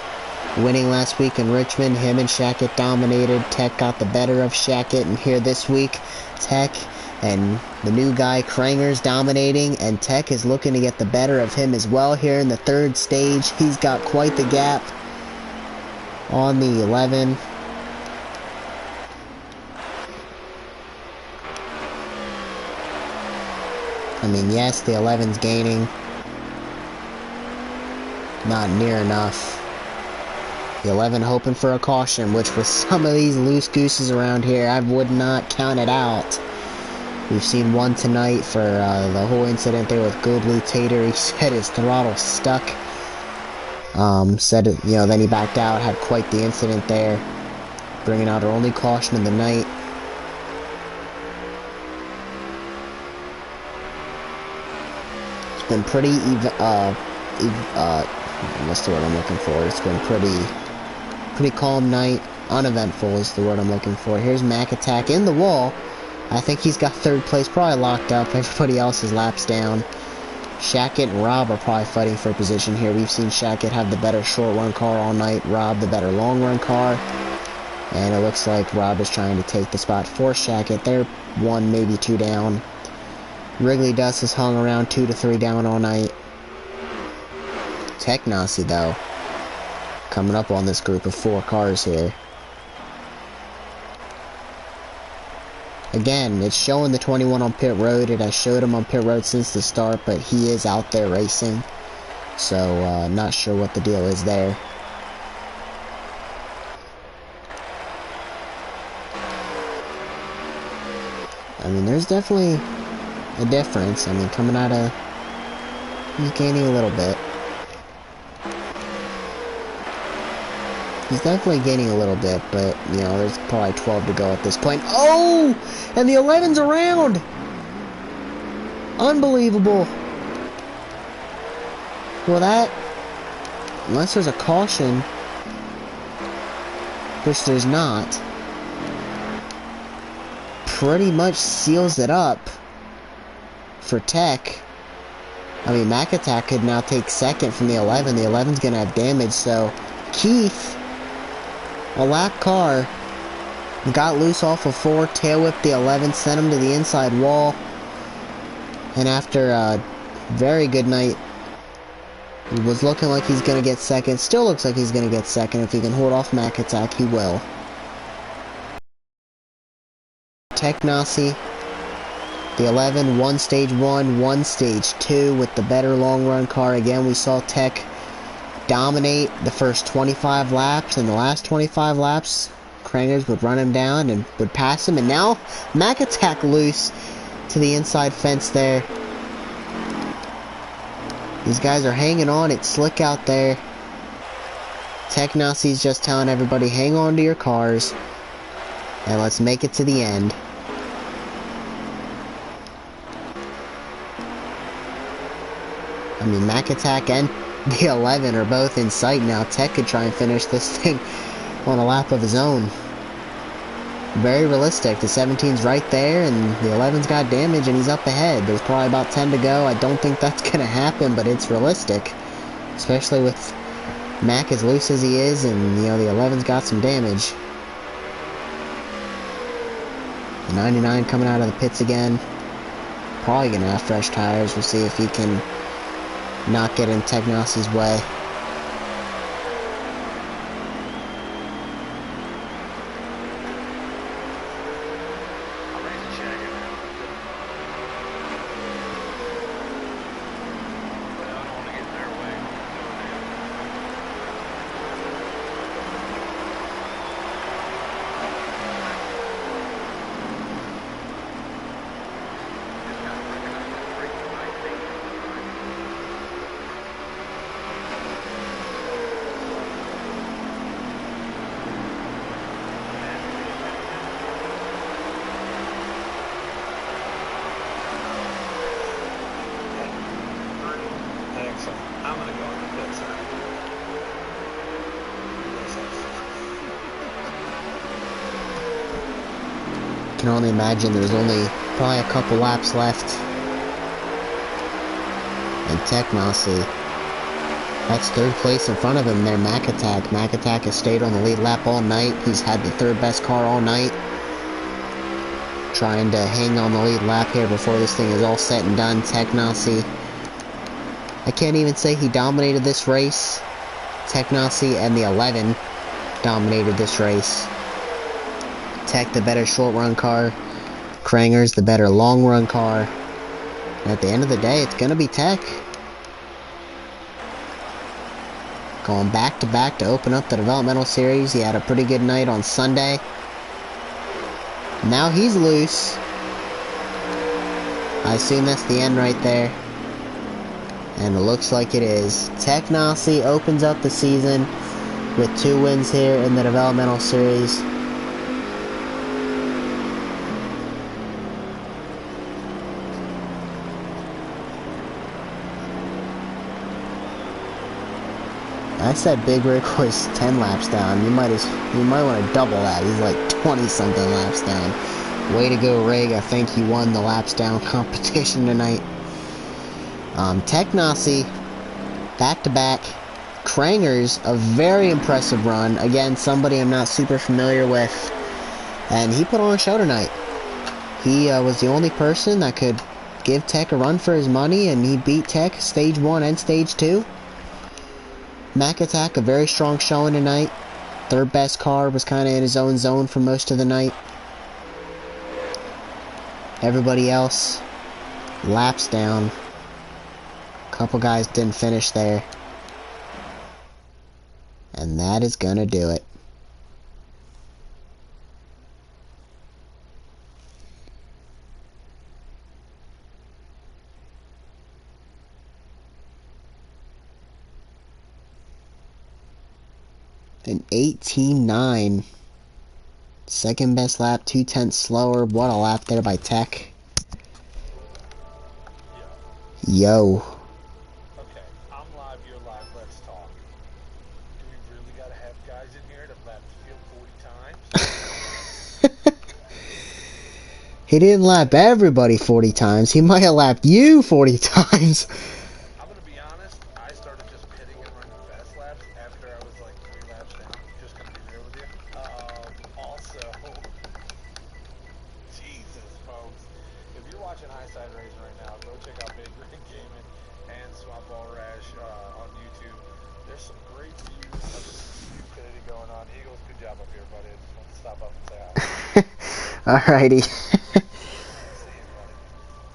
Speaker 1: Winning last week in Richmond, him and Shackett dominated. Tech got the better of Shackett, and here this week, Tech and the new guy Kranger's dominating, and Tech is looking to get the better of him as well here in the 3rd stage. He's got quite the gap on the 11. I mean, yes, the 11's gaining. Not near enough. The 11 hoping for a caution, which with some of these loose gooses around here, I would not count it out. We've seen one tonight for the whole incident there with Good Blue Tater. He said his throttle stuck. Said, you know, then he backed out, had quite the incident there. Bringing out our only caution of the night. It's been pretty, what's the word I'm looking for? It's been pretty calm night. Uneventful is the word I'm looking for. Here's McAttack in the wall. I think he's got 3rd place probably locked up. Everybody else is laps down. Shackett and Rob are probably fighting for position here. We've seen Shackett have the better short run car all night. Rob the better long run car. And it looks like Rob is trying to take the spot for Shackett. They're 1, maybe 2 down. Wrigley Dust has hung around 2 to 3 down all night. Technosy, though, coming up on this group of 4 cars here. Again, it's showing the 21 on pit road. It has showed him on pit road since the start, but he is out there racing. So, not sure what the deal is there. I mean, there's definitely a difference. I mean, coming out of... he's gaining a little bit. He's definitely gaining a little bit, but, you know, there's probably 12 to go at this point. Oh! And the 11's around! Unbelievable. Well, that, unless there's a caution, which there's not, pretty much seals it up for Tech. I mean, Mac Attack could now take second from the 11. The 11's going to have damage, so Keith, a lap car, got loose off of 4, tail whipped the 11, sent him to the inside wall, and after a very good night, it was looking like he's going to get second. Still looks like he's going to get second. If he can hold off Mac Attack, he will. Tech Nasi, the 11, won stage 1, won stage 2 with the better long run car. Again, we saw Tech dominate the first 25 laps, and the last 25 laps, Krangers would run him down and would pass him, and now Mac Attack loose to the inside fence there. These guys are hanging on. It's slick out there. Tech Nasi's just telling everybody, hang on to your cars, and let's make it to the end. I mean, Mac Attack and the 11 are both in sight now. Tech could try and finish this thing on a lap of his own. Very realistic. The 17's right there, and the 11's got damage, and he's up ahead. There's probably about 10 to go. I don't think that's going to happen, but it's realistic. Especially with Mac as loose as he is, and, you know, the 11's got some damage. The 99 coming out of the pits again. Probably going to have fresh tires. We'll see if he can not get in Tech Nasi's way.
Speaker 3: I'm gonna go on the pit side.
Speaker 1: Can only imagine there's only probably a couple laps left. And Tech Nasi, that's third place in front of him there, Mac Attack. Mac Attack has stayed on the lead lap all night. He's had the third best car all night. Trying to hang on the lead lap here before this thing is all said and done. Tech Nasi, I can't even say he dominated this race. Tech Nasi and the 11 dominated this race. Tech the better short run car. Krangers the better long run car. And at the end of the day, it's gonna be Tech. Going back to back to open up the developmental series. He had a pretty good night on Sunday. Now he's loose. I assume that's the end right there. And it looks like it is. Tech Nasi opens up the season with 2 wins here in the developmental series. I said Big Rick was 10 laps down. You might want to double that. He's like 20-something laps down. Way to go, Rig. I think you won the laps down competition tonight. Tech Nasi, back-to-back. Krangers, a very impressive run. Again, somebody I'm not super familiar with. And he put on a show tonight. He was the only person that could give Tech a run for his money, and he beat Tech stage 1 and stage 2. Mac Attack, a very strong showing tonight. Third best car, was kind of in his own zone for most of the night. Everybody else, laps down. Couple guys didn't finish there. And that is gonna do it. An 18.9. Second best lap, 2/10 slower. What a lap there by Tech. Yo.
Speaker 4: Okay, I'm live, you're live, let's talk. Do we really gotta have guys in here to lap the field 40 times?
Speaker 1: He didn't lap everybody 40 times. He might have lapped you 40 times.
Speaker 4: I'm gonna be honest, I started just pitting and running fast laps after I was like 3 laps down, just gonna be real with you. Also, Jesus, folks, if you're watching Highside Racing right now, go check out Big Rig Gaming and Swamp Ball Rash on YouTube. There's some great views of stupidity going on. Eagles, good job up here, buddy. I just want to stop up and say hi.
Speaker 1: Alrighty.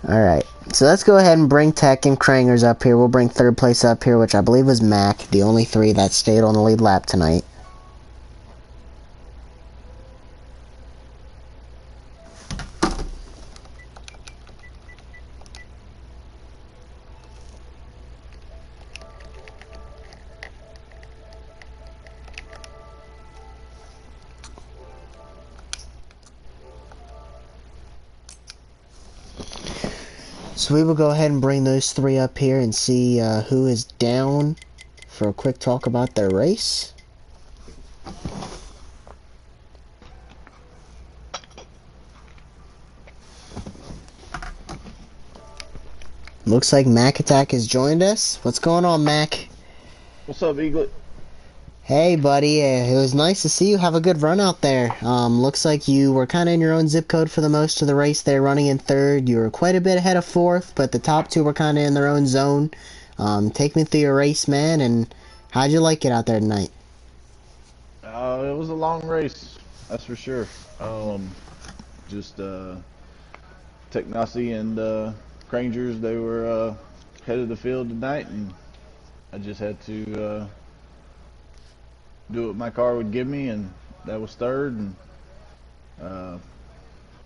Speaker 1: Alright, so let's go ahead and bring Tech and Krangers up here. We'll bring third place up here, which I believe was Mac, the only 3 that stayed on the lead lap tonight. So we will go ahead and bring those 3 up here and see who is down for a quick talk about their race. Looks like Mac Attack has joined us. What's going on, Mac?
Speaker 5: What's up, Eaglet?
Speaker 1: Hey, buddy. It was nice to see you. Have a good run out there. Looks like you were kind of in your own zip code for the most of the race there, running in third. You were quite a bit ahead of fourth, but the top 2 were kind of in their own zone. Take me through your race, man, and how'd you like it out there tonight?
Speaker 5: It was a long race, that's for sure. Just Technasi and Crangers, they were head of the field tonight, and I just had to do what my car would give me, and that was third, and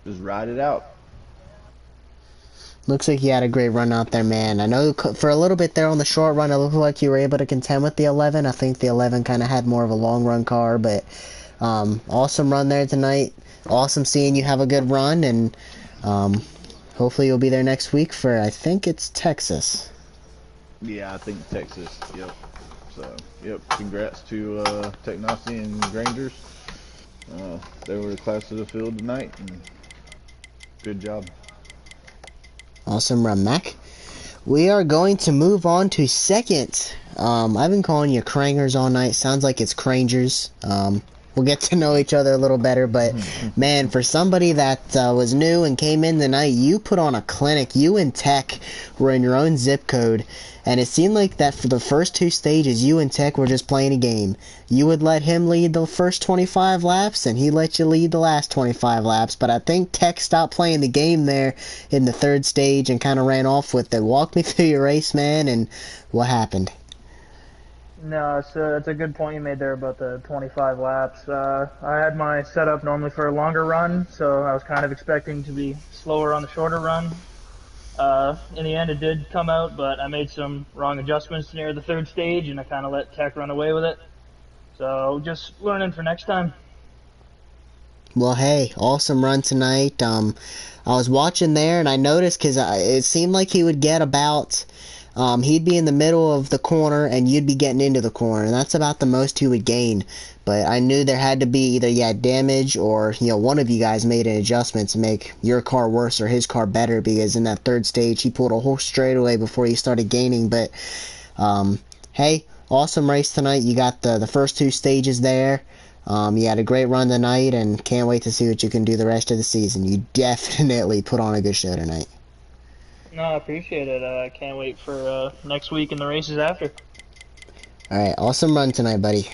Speaker 5: just ride it out.
Speaker 1: Looks like you had a great run out there, man. I know for a little bit there on the short run, it looked like you were able to contend with the 11. I think the 11 kind of had more of a long run car, but awesome run there tonight. Awesome seeing you have a good run, and hopefully you'll be there next week for, I think it's Texas.
Speaker 5: Yeah, I think Texas, yep. So, yep, congrats to Technasi and Grangers. They were the class of the field tonight, and good job.
Speaker 1: Awesome run, Mac. We are going to move on to second. I've been calling you Krangers all night. Sounds like it's Crangers. We'll get to know each other a little better, but man, for somebody that was new and came in tonight, you put on a clinic. You and Tech were in your own zip code, and it seemed like that for the first 2 stages, you and Tech were just playing a game. You would let him lead the first 25 laps, and he let you lead the last 25 laps, but I think Tech stopped playing the game there in the 3rd stage and kind of ran off with it. Walk me through your race, man, and what happened?
Speaker 6: No, so that's a good point you made there about the 25 laps. I had my setup normally for a longer run, so I was kind of expecting to be slower on the shorter run. In the end, it did come out, but I made some wrong adjustments near the 3rd stage, and I kind of let Tech run away with it. So just learning for next time.
Speaker 1: Well, hey, awesome run tonight. I was watching there, and I noticed because it seemed like he would get about... he'd be in the middle of the corner, and you'd be getting into the corner, and that's about the most he would gain. But I knew there had to be either you had damage or, you know, one of you guys made an adjustment to make your car worse or his car better, because in that 3rd stage, he pulled a whole straightaway before he started gaining. But, hey, awesome race tonight. You got the first 2 stages there. You had a great run tonight, and can't wait to see what you can do the rest of the season. You definitely put on a good show tonight.
Speaker 6: No, I appreciate it. I can't wait for next week and the races after.
Speaker 1: Alright, awesome run tonight, buddy.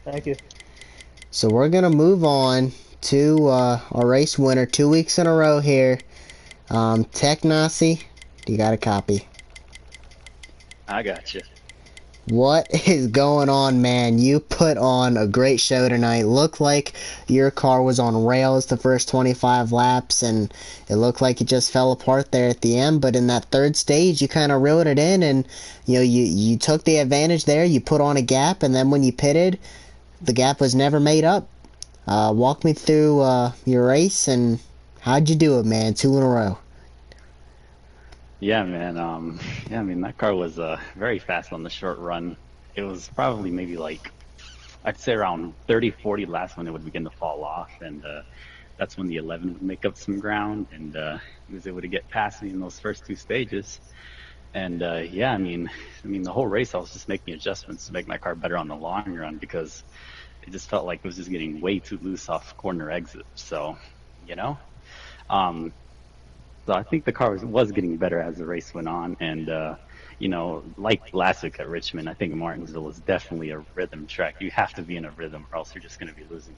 Speaker 6: Thank you.
Speaker 1: So we're going to move on to our race winner 2 weeks in a row here. Technasi, you got a copy?
Speaker 3: I got you.
Speaker 1: What is going on, man? You put on a great show tonight. Looked like your car was on rails the first 25 laps, and it looked like it just fell apart there at the end. But in that 3rd stage, you kind of reeled it in, and you know you took the advantage there. You put on a gap, and then when you pitted, the gap was never made up. Walk me through your race and how'd you do it, man? 2 in a row.
Speaker 3: Yeah, man. Yeah, I mean that car was very fast on the short run. It was probably maybe like I'd say around 30, 40 laps when it would begin to fall off, and that's when the 11 would make up some ground, and he was able to get past me in those first two stages. And yeah, I mean the whole race I was just making adjustments to make my car better on the long run because it just felt like it was just getting way too loose off corner exits. So, you know, um, so I think the car was getting better as the race went on, and like last week at Richmond, I think Martinsville is definitely a rhythm track. You have to be in a rhythm, or else you're just going to be losing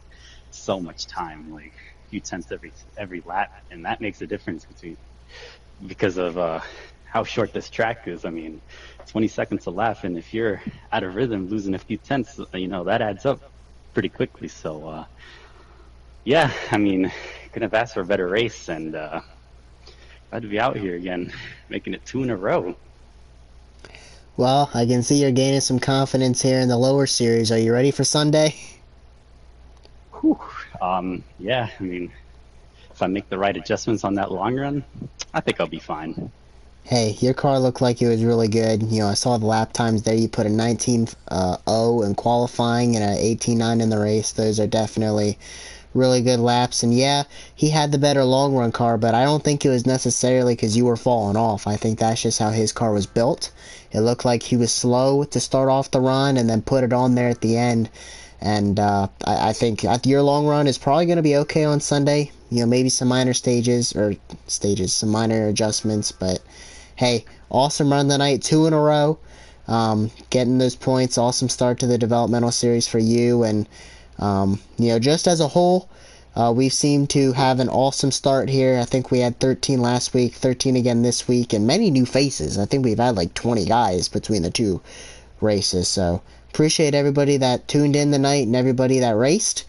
Speaker 3: so much time, like a few tenths every lap, and that makes a difference because of how short this track is. I mean, 20 seconds a lap, and if you're out of rhythm, losing a few tenths, that adds up pretty quickly. So yeah, I mean, couldn't have asked for a better race, and glad to be out here again, making it 2 in a row.
Speaker 1: Well, I can see you're gaining some confidence here in the lower series. Are you ready for Sunday?
Speaker 3: Whew. Yeah, I mean, if I make the right adjustments on that long run, I think I'll be fine.
Speaker 1: Hey, your car looked like it was really good. I saw the lap times there. You put a 19.0 in qualifying and an 18.9 in the race. Those are definitely really good laps. And yeah, he had the better long run car, but I don't think it was necessarily because you were falling off. I think that's just how his car was built. It looked like he was slow to start off the run and then put it on there at the end. And I think your long run is probably going to be okay on Sunday. Maybe some minor some minor adjustments. But hey, awesome run tonight, 2 in a row. Getting those points, awesome start to the developmental series for you. And just as a whole, we've seemed to have an awesome start here. I think we had 13 last week, 13 again this week, and many new faces. I think we've had like 20 guys between the two races. So appreciate everybody that tuned in tonight and everybody that raced.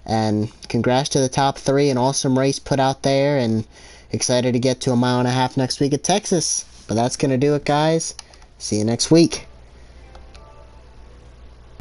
Speaker 1: And congrats to the top 3. An awesome race put out there, and excited to get to a mile and a half next week at Texas. But that's going to do it, guys. See you next week.